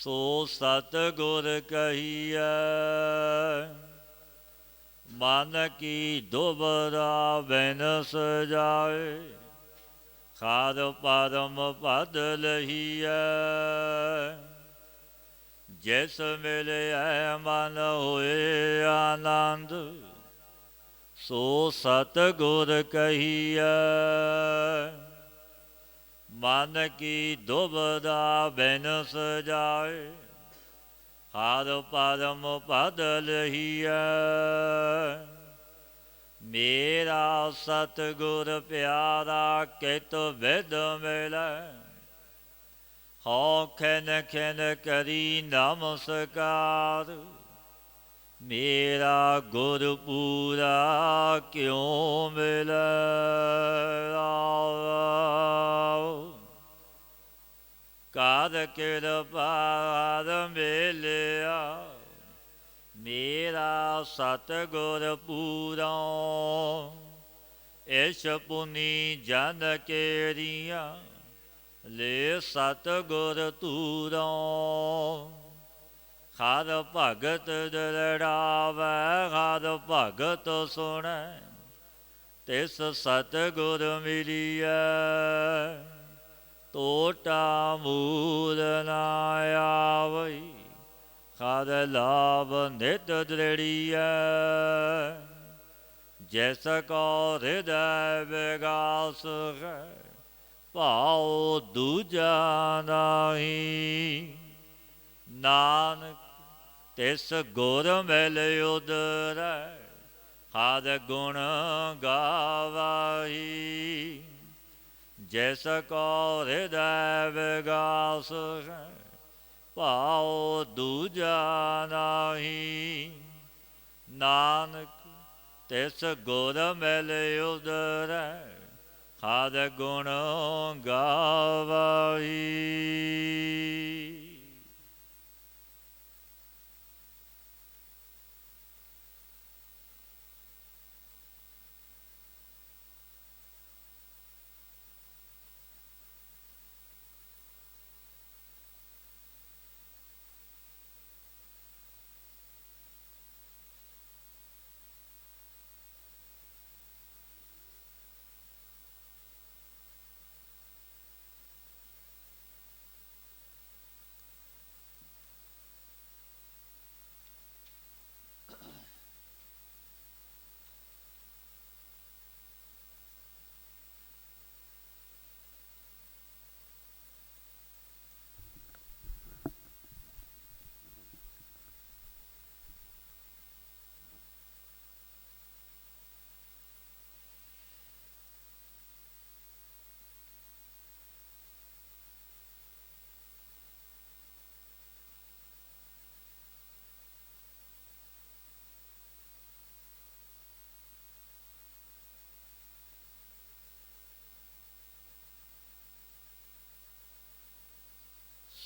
ਸੋ ਸਤਿਗੁਰ ਕਹੀਐ। ਮਨ ਕੀ ਦੁਬਰਾ ਬਿਨਸ ਜਾਏ, ਖਾਦ ਪਰਮ ਪਦ ਲਹੀਐ। ਜਿਸ ਮਿਲਿਆ ਮਨ ਹੋਏ ਆਨੰਦ, ਸੋ ਸਤਿਗੁਰ ਕਹੀਐ। ਮਨ ਕੀ ਦੁਬਦਾ ਬਿਨਸ ਜਾਏ, ਹਰ ਪਰਮ ਪਦ ਲਹੀਐ। ਮੇਰਾ ਸਤਿਗੁਰ ਪਿਆਰਾ ਕਿਤ ਵਿਦ ਮਿਲੈ, ਹਉ ਖਿਨ ਖਿਨ ਕਰੀ ਨਮਸਕਾਰ। ਮੇਰਾ ਗੁਰ ਪੂਰਾ ਕਿਉ ਮਿਲੈ। ਕਰ ਕਿਰਪਾ ਹਰ ਮਿਲਿਆ, ਮੇਰਾ ਸਤਿਗੁਰ ਪੂਰਾ। ਇਸ ਪੁਨੀ ਜਨ ਕੇਰੀਆਂ, ਲੈ ਸਤਿਗੁਰ ਤੂਰਾ। ਹਰ ਭਗਤ ਦ੍ਰਿੜਾਵੈ, ਹਰ ਭਗਤ ਸੁਣੈ, ਤਿਸ ਸਤਿਗੁਰ ਮਿਲੀਐ। ਟੋਟਾ ਮੂਲ ਨਾ ਆਵਈ, ਹਰ ਲਾਭ ਨਿਤ ਦ੍ਰਿੜੀਐ। ਜਿਸ ਕੋ ਹਿਰਦੈ ਵਿਗਾਸ ਹੈ, ਭਾਉ ਦੂਜਾ ਨਾਹੀ। ਨਾਨਕ ਤਿਸ ਗੁਰ ਮਿਲ ਉਦਰੈ, ਹਰ ਗੁਣ ਗਾਵਈ। ਜਿਸ ਕੋ ਹਿਰਦੈ ਵਿਗਾਸ ਹੈ, ਭਾਉ ਦੂਜਾ ਨਾਹੀ। ਨਾਨਕ ਤਿਸ ਗੁਰ ਮਿਲ ਉਦਰੈ, ਹਰ ਗੁਣ ਗਾਵਈ।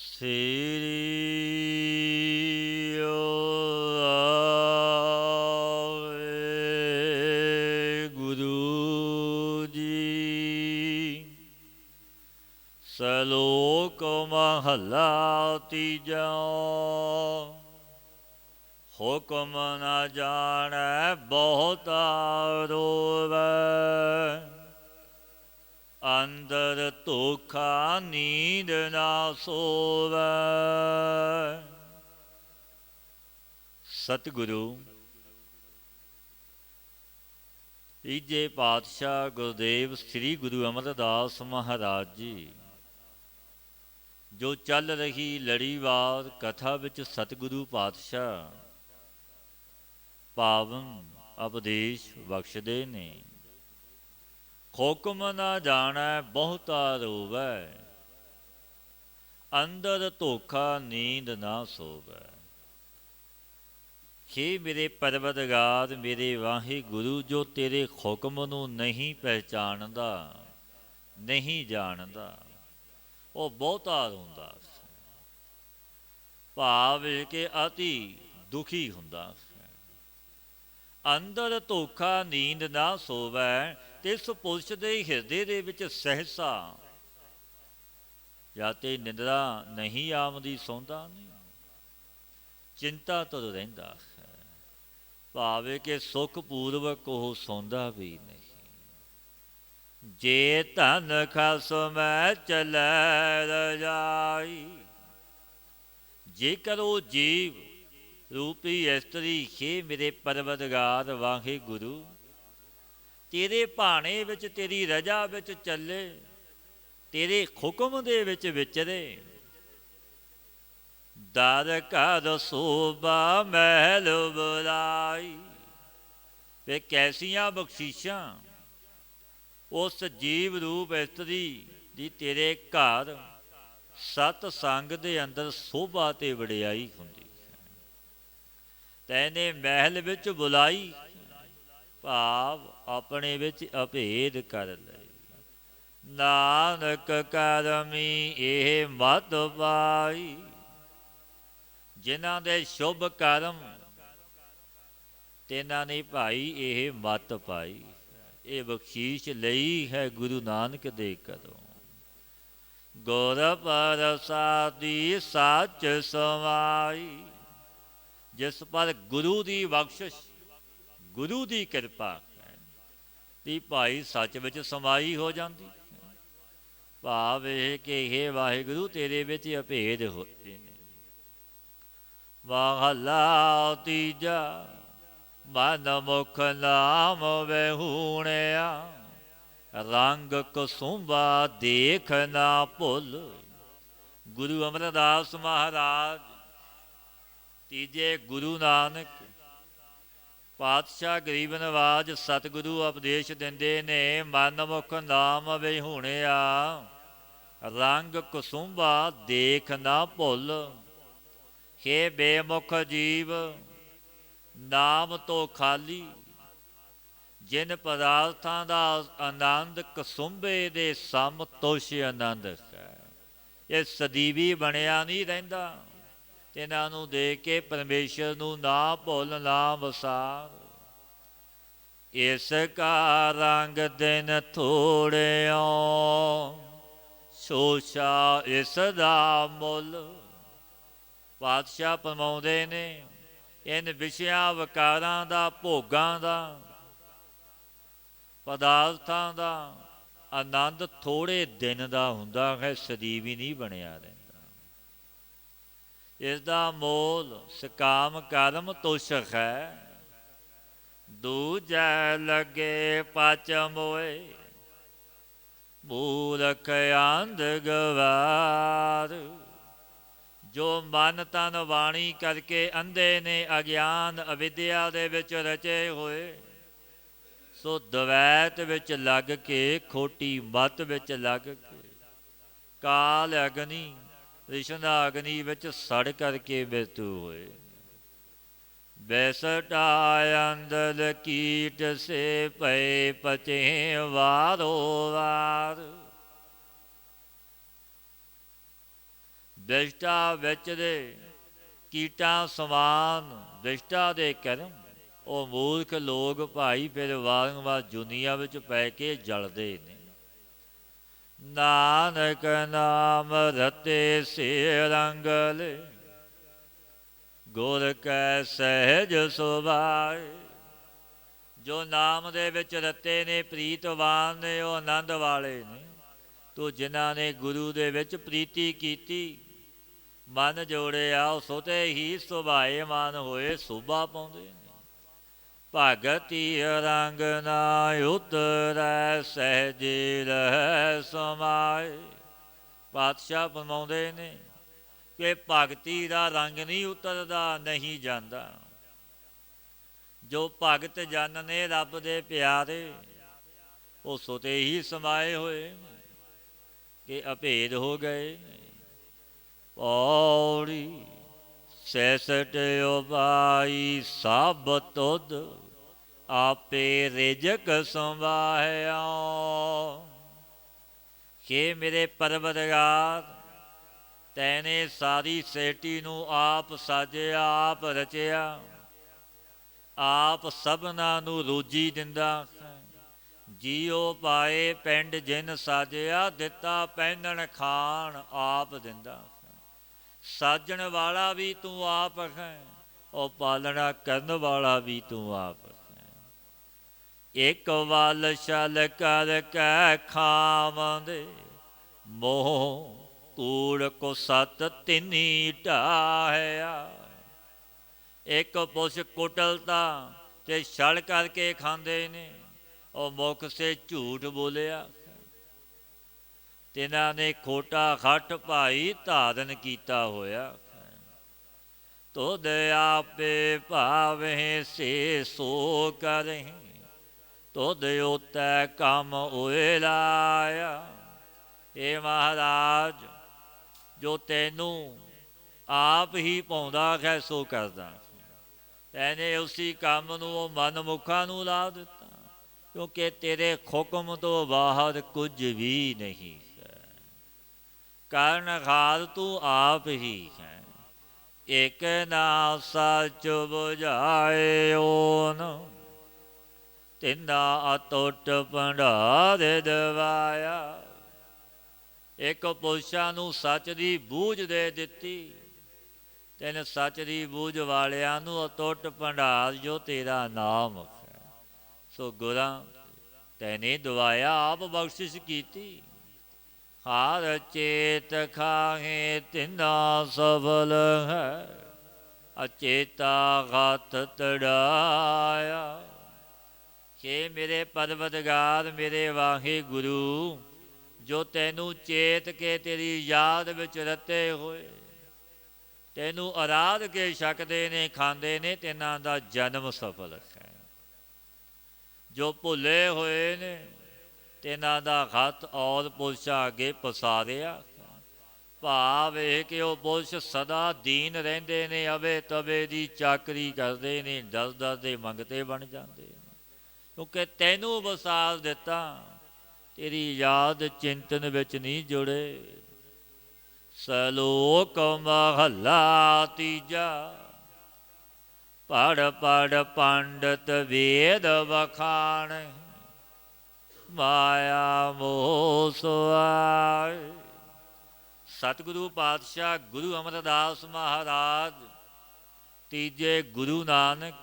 ਸ੍ਰੀ ਵਾਹਿਗੁਰੂ ਜੀ। ਸਲੋਕ ਮਹਲਾ ਤੀਜਾ। ਹੁਕਮ ਨ ਜਾਣੈ ਬਹੁਤਾ ਰੋਵੈ, ਅੰਦਰ ਧੋਖਾ ਨੀਂਦ ਨਾ ਸੋਵੈ। ਸਤਿਗੁਰੂ ਤੀਜੇ ਪਾਤਸ਼ਾਹ ਗੁਰਦੇਵ ਸ੍ਰੀ ਗੁਰੂ ਅਮਰਦਾਸ ਮਹਾਰਾਜ ਜੀ, ਜੋ ਚੱਲ ਰਹੀ ਲੜੀਵਾਰ ਕਥਾ ਵਿੱਚ ਸਤਿਗੁਰੂ ਪਾਤਸ਼ਾਹ ਪਾਵਨ ਉਪਦੇਸ਼ ਬਖਸ਼ਦੇ ਨੇ। ਹੁਕਮ ਨਾ ਜਾਣੈ ਬਹੁਤਾ ਰੋਵੈ, ਅੰਦਰ ਧੋਖਾ ਨੀਂਦ ਨਾ ਸੋਵੈ। ਹੇ ਮੇਰੇ ਪਰਵਰਦਗਾਰ, ਮੇਰੇ ਵਾਹਿਗੁਰੂ, ਜੋ ਤੇਰੇ ਹੁਕਮ ਨੂੰ ਨਹੀਂ ਪਹਿਚਾਣਦਾ, ਨਹੀਂ ਜਾਣਦਾ, ਉਹ ਬਹੁਤਾ ਰੋਂਦਾ ਸੀ। ਭਾਵ ਕਿ ਅਤੀ ਦੁਖੀ ਹੁੰਦਾ ਸੀ। ਅੰਦਰ ਧੋਖਾ ਨੀਂਦ ਨਾ ਸੋਵੈ, ਤੇ ਇਸ ਪੁਰਸ਼ ਦੇ ਹਿਰਦੇ ਦੇ ਵਿੱਚ ਸਹਿਸਾ ਜਾਂ ਤੇ ਨਿੰਦਰਾ ਨਹੀਂ ਆਉਂਦੀ, ਸੌਂਦਾ ਨਹੀਂ। ਚਿੰਤਾ ਤੁਰ ਰਹਿੰਦਾ ਹੈ। ਭਾਵੇਂ ਕਿ ਸੁਖ ਪੂਰਵਕ ਉਹ ਸੌਂਦਾ ਵੀ ਨਹੀਂ। ਜੇ ਧਨ ਖਸਮੈ ਚਲੈ ਰਜਾਈ, ਜੇਕਰ ਉਹ ਜੀਵ ਰੂਪੀ ਇਸਤਰੀ ਹੇ ਮੇਰੇ ਪਰਵਰਦਗਾਰ ਵਾਹਿਗੁਰੂ ਤੇਰੇ ਭਾਣੇ ਵਿੱਚ, ਤੇਰੀ ਰਜਾ ਵਿੱਚ ਚੱਲੇ, ਤੇਰੇ ਹੁਕਮ ਦੇ ਵਿੱਚ ਵਿਚਰੇ, ਦਰ ਘਰ ਸੋਭਾ ਮਹਿਲ ਬੁਲਾਈ, ਵੇ ਕੈਸੀਆਂ ਬਖਸ਼ੀਸ਼ਾਂ ਉਸ ਜੀਵ ਰੂਪ ਇਸਤਰੀ ਦੀ ਤੇਰੇ ਘਰ ਸਤ ਸੰਗ ਦੇ ਅੰਦਰ ਸੋਭਾ ਤੇ ਵਡਿਆਈ ਹੁੰਦੀ ਹੈ। ਤੈਨੇ ਮਹਿਲ ਵਿੱਚ ਬੁਲਾਈ, ਭਾਵ ਆਪਣੇ ਵਿੱਚ ਅਭੇਦ ਕਰ ਲਈ। ਨਾਨਕ ਕਰਮੀ ਇਹ ਮਤ ਪਾਈ, ਜਿਨ੍ਹਾਂ ਦੇ ਸ਼ੁਭ ਕਰਮ ਤਿਨਾਂ ਨੇ ਭਾਈ ਇਹ ਮਤ ਪਾਈ। ਇਹ ਬਖਸ਼ੀਸ਼ ਲਈ ਹੈ ਗੁਰੂ ਨਾਨਕ ਦੇ ਘਰੋਂ। ਗੁਰ ਪ੍ਰਸਾਦੀ ਸੱਚ ਸਮਾਈ, ਜਿਸ ਪਰ ਗੁਰੂ ਦੀ ਬਖਸ਼ਿਸ਼, ਗੁਰੂ ਦੀ ਕਿਰਪਾ ਦੀ ਭਾਈ ਸੱਚ ਵਿੱਚ ਸਮਾਈ ਹੋ ਜਾਂਦੀ। ਭਾਵ ਇਹ ਕਿ ਇਹ ਵਾਹਿਗੁਰੂ ਤੇਰੇ ਵਿੱਚ ਅਭੇਦ ਹੋਤੇ ਨੇ। ਮਹਲਾ ਤੀਜਾ, ਮਨ ਮੁਖ ਨਾਮ ਵਿਹੂਣਿਆ, ਰੰਗ ਕਸੁੰਭਾ ਦੇਖ ਨਾ ਭੁੱਲ। ਗੁਰੂ ਅਮਰਦਾਸ ਮਹਾਰਾਜ ਤੀਜੇ ਗੁਰੂ ਨਾਨਕ ਪਾਤਸ਼ਾਹ ਗਰੀਬ ਨਵਾਜ ਸਤਿਗੁਰੂ ਉਪਦੇਸ਼ ਦਿੰਦੇ ਨੇ, ਮਨ ਮੁਖ ਨਾਮ ਵਿਹੂਣਿਆ, ਰੰਗ ਕਸੁੰਭਾ ਦੇਖ ਨਾ ਭੁੱਲ। ਹੇ ਬੇਮੁਖ ਜੀਵ, ਨਾਮ ਤੋਂ ਖਾਲੀ ਜਿਨ ਪਦਾਰਥਾਂ ਦਾ ਆਨੰਦ ਕਸੁੰਭੇ ਦੇ ਸਮਤੁਸ਼ ਆਨੰਦ ਹੈ, ਇਹ ਸਦੀਵੀ ਬਣਿਆ ਨਹੀਂ ਰਹਿੰਦਾ। ਇਹਨਾਂ ਨੂੰ ਦੇਖ ਕੇ ਪਰਮੇਸ਼ਰ ਨੂੰ ਨਾ ਭੁੱਲ ਨਾ ਵਿਸਾਰ। ਇਸ ਕਾ ਰੰਗ ਦਿਨ ਥੋੜਿਓ, ਸੋਸ਼ਾ ਇਸ ਦਾ ਮੁੱਲ। ਪਾਤਸ਼ਾਹ ਫਰਮਾਉਂਦੇ ਨੇ, ਇਨ ਵਿਸ਼ਿਆਂ ਵਿਕਾਰਾਂ ਦਾ, ਭੋਗਾਂ ਦਾ, ਪਦਾਰਥਾਂ ਦਾ ਆਨੰਦ ਥੋੜ੍ਹੇ ਦਿਨ ਦਾ ਹੁੰਦਾ ਹੈ, ਸਦੀਵੀ ਨਹੀਂ ਬਣਿਆ ਰਹਿੰਦਾ। ਇਸ ਦਾ ਮੋਲ ਸਕਾਮ ਕਰਮ ਤੁਛ ਹੈ, ਦੂਜੈ ਲੱਗੇ ਪਚ ਮੋਏ, ਮੂਰਖ ਅੰਧ ਗਵਾਰ। ਜੋ ਮਨ ਤਨ ਬਾਣੀ ਕਰਕੇ ਅੰਧੇ ਨੇ, ਅਗਿਆਨ ਅਵਿਦਿਆ ਦੇ ਵਿੱਚ ਰਚੇ ਹੋਏ, ਸੋ ਦਵੈਤ ਵਿੱਚ ਲੱਗ ਕੇ, ਖੋਟੀ ਮੱਤ ਵਿੱਚ ਲੱਗ ਕੇ, ਕਾਲ ਅਗਨੀ ਰਿਸ਼ਨਾ ਅਗਨੀ ਵਿੱਚ ਸੜ ਕਰਕੇ ਮ੍ਰਿਤੂ ਹੋਏ। ਬੈਸਟਾ ਅੰਦਰ ਕੀਟ ਸੇ ਪਏ ਪਚੇ ਵਾਰੋ ਵਾਰ। ਦ੍ਰਿਸ਼ਟਾ ਵਿੱਚ ਦੇ ਕੀਟਾਂ ਸਮਾਨ ਦ੍ਰਿਸ਼ਟਾ ਦੇ ਕਰਮ, ਉਹ ਮੂਰਖ ਲੋਕ ਭਾਈ ਫਿਰ ਵਾਰੰਵਾਰ ਦੁਨੀਆ ਵਿੱਚ ਪੈ ਕੇ ਜਲਦੇ ਨੇ। ਨਾਨਕ ਨਾਮ ਰਤੇ ਸੇ ਰੰਗਲੇ, ਗੁਰ ਕੈ ਸਹਿਜ ਸੁਭਾਏ। ਜੋ ਨਾਮ ਦੇ ਵਿੱਚ ਰਤੇ ਨੇ, ਪ੍ਰੀਤਵਾਨ ਨੇ, ਉਹ ਆਨੰਦ ਵਾਲੇ ਨੇ। ਤੋ ਜਿਨ੍ਹਾਂ ਨੇ ਗੁਰੂ ਦੇ ਵਿੱਚ ਪ੍ਰੀਤੀ ਕੀਤੀ, ਮਨ ਜੋੜਿਆ, ਉਹ ਸੋਤੇ ਹੀ ਸੁਭਾਏਮਾਨ ਹੋਏ, ਸੋਭਾ ਪਾਉਂਦੇ ਨੇ। ਭਗਤੀ ਰੰਗ ਨਾ ਉਤਰੈ, ਸਹਿਜੇ ਰਹਿ ਸਮਾਏ। ਪਾਤਸ਼ਾਹ ਫਰਮਾਉਂਦੇ ਨੇ ਕਿ ਭਗਤੀ ਦਾ ਰੰਗ ਨਹੀਂ ਉਤਰਦਾ, ਨਹੀਂ ਜਾਂਦਾ। ਜੋ ਭਗਤ ਜਨ ਨੇ ਰੱਬ ਦੇ ਪਿਆਰੇ, ਉਹ ਸੁਤੇ ਹੀ ਸਮਾਏ ਹੋਏ ਕਿ ਅਭੇਦ ਹੋ ਗਏ। ਪੌੜੀ ਸੈਸਟ ਉਪਾਈ ਸਭ ਤੁਧ, ਆਪੇ ਰਿਜਕ ਸੰਭਾਹਿਆ। ਕਿ ਮੇਰੇ ਪਰਵਰਦਗਾਰ, ਤੈਨੇ ਸਾਰੀ ਸ੍ਰਿਸ਼ਟੀ ਨੂੰ ਆਪ ਸਾਜਿਆ, ਆਪ ਰਚਿਆ, ਆਪ ਸਭਨਾਂ ਨੂੰ ਰੋਜੀ ਦਿੰਦਾ। ਜੀਓ ਪਾਏ ਪਿੰਡ ਜਿਨ ਸਾਜਿਆ, ਦਿੱਤਾ ਪਹਿਨਣ ਖਾਣ ਆਪ ਦਿੰਦਾ। ਸਾਜਣ ਵਾਲਾ ਵੀ ਤੂੰ ਆਪ ਹੈ, ਉਹ ਪਾਲਣਾ ਕਰਨ ਵਾਲਾ ਵੀ ਤੂੰ ਆਪ ਹੈ। ਇੱਕ ਵੱਲ ਛਲ ਕਰ ਕੈ ਖਾਵੰਦੇ, ਮੋਹ ਕੂੜ ਕੋ ਸਤ ਤਿੰਨੀ ਢਾਹਿਆ। ਇੱਕ ਪੁਰਸ਼ ਕੁਟਲਤਾ ਤੇ ਛਲ ਕਰਕੇ ਖਾਂਦੇ ਨੇ, ਉਹ ਮੁਖ ਸੇ ਝੂਠ ਬੋਲਿਆ। ਤਿਨਾਂ ਨੇ ਖੋਟਾ ਖੱਟ ਭਾਈ ਧਾਰਨ ਕੀਤਾ ਹੋਇਆ। ਤੁਧ ਆਪੇ ਭਾਵੇਂ ਸੇ ਸੋ ਕਰਹਿ, ਤੁਧ ਉਤੈ ਕੰਮ ਹੋਏ ਲਾਇਆ। ਇਹ ਮਹਾਰਾਜ, ਜੋ ਤੈਨੂੰ ਆਪ ਹੀ ਪਾਉਂਦਾ ਹੈ ਸੋ ਕਰਦਾ। ਤੈਨੇ ਉਸੀ ਕੰਮ ਨੂੰ ਉਹ ਮਨਮੁਖਾਂ ਨੂੰ ਲਾ ਦਿੱਤਾ, ਕਿਉਂਕਿ ਤੇਰੇ ਹੁਕਮ ਤੋਂ ਬਾਹਰ ਕੁਝ ਵੀ ਨਹੀਂ ਹੈ। ਕਰਨਹਾਰ ਤੂੰ ਆਪ ਹੀ ਹੈ। ਇੱਕ ਨਾ ਸੱਚ ਬੁਝਾਏ ਓਨ, ਤਿੰਨਾ ਅਟੁੱਟ ਭੰਡਾਰ ਦਵਾਇਆ। ਇੱਕ ਪੁਰਸ਼ਾਂ ਨੂੰ ਸੱਚ ਦੀ ਬੂਝ ਦੇ ਦਿੱਤੀ, ਤੈਨੂੰ ਸੱਚ ਦੀ ਬੂਝ ਵਾਲਿਆਂ ਨੂੰ ਅਟੁੱਟ ਭੰਡਾਰ ਜੋ ਤੇਰਾ ਨਾਮ ਹੈ। ਸੋ ਗੁਰਾਂ ਤੈਨੇ ਦਵਾਇਆ, ਆਪ ਬਖਸ਼ਿਸ਼ ਕੀਤੀ। ਹਰ ਚੇਤ ਖਾਹੇ ਤਿੰਨਾ ਸਫਲ ਹੈ, ਅਚੇਤਾ ਹੱਥ ਤੜਾਇਆ। ਕਿ ਮੇਰੇ ਪਰਵਰਦਗਾਰ, ਮੇਰੇ ਵਾਹਿਗੁਰੂ, ਜੋ ਤੈਨੂੰ ਚੇਤ ਕੇ ਤੇਰੀ ਯਾਦ ਵਿੱਚ ਰਤੇ ਹੋਏ, ਤੈਨੂੰ ਅਰਾਧ ਕੇ ਛਕਦੇ ਨੇ, ਖਾਂਦੇ ਨੇ, ਤਿੰਨਾਂ ਦਾ ਜਨਮ ਸਫਲ ਹੈ। ਜੋ ਭੁੱਲੇ ਹੋਏ ਨੇ, ਤਿੰਨਾਂ ਦਾ ਹੱਥ ਔਰ ਪੁਰਸ਼ਾਂ ਅੱਗੇ ਪਸਾਰਿਆ। ਭਾਵ ਇਹ ਕਿ ਉਹ ਪੁਰਸ਼ ਸਦਾ ਦੀਨ ਰਹਿੰਦੇ ਨੇ, ਅਵੇ ਤਵੇ ਦੀ ਚਾਕਰੀ ਕਰਦੇ ਨੇ, ਦਸ ਦਸ ਦੇ ਮੰਗਤੇ ਬਣ ਜਾਂਦੇ ਨੇ, ਕਿਉਂਕਿ ਤੈਨੂੰ ਵਸਾਲ ਦਿੱਤਾ, ਤੇਰੀ ਯਾਦ ਚਿੰਤਨ ਵਿੱਚ ਨਹੀਂ ਜੁੜੇ। ਸਲੋਕ ਮਹੱਲਾ ਤੀਜਾ। ਪੜ ਪੜ ਪੰਡਤ ਵੇਦ ਵਖਾਣ, ਮਾਇਆ ਮੋਹ ਸੁਆਏ। ਸਤਿਗੁਰੂ ਪਾਤਸ਼ਾਹ ਗੁਰੂ ਅਮਰਦਾਸ ਮਹਾਰਾਜ, ਤੀਜੇ ਗੁਰੂ ਨਾਨਕ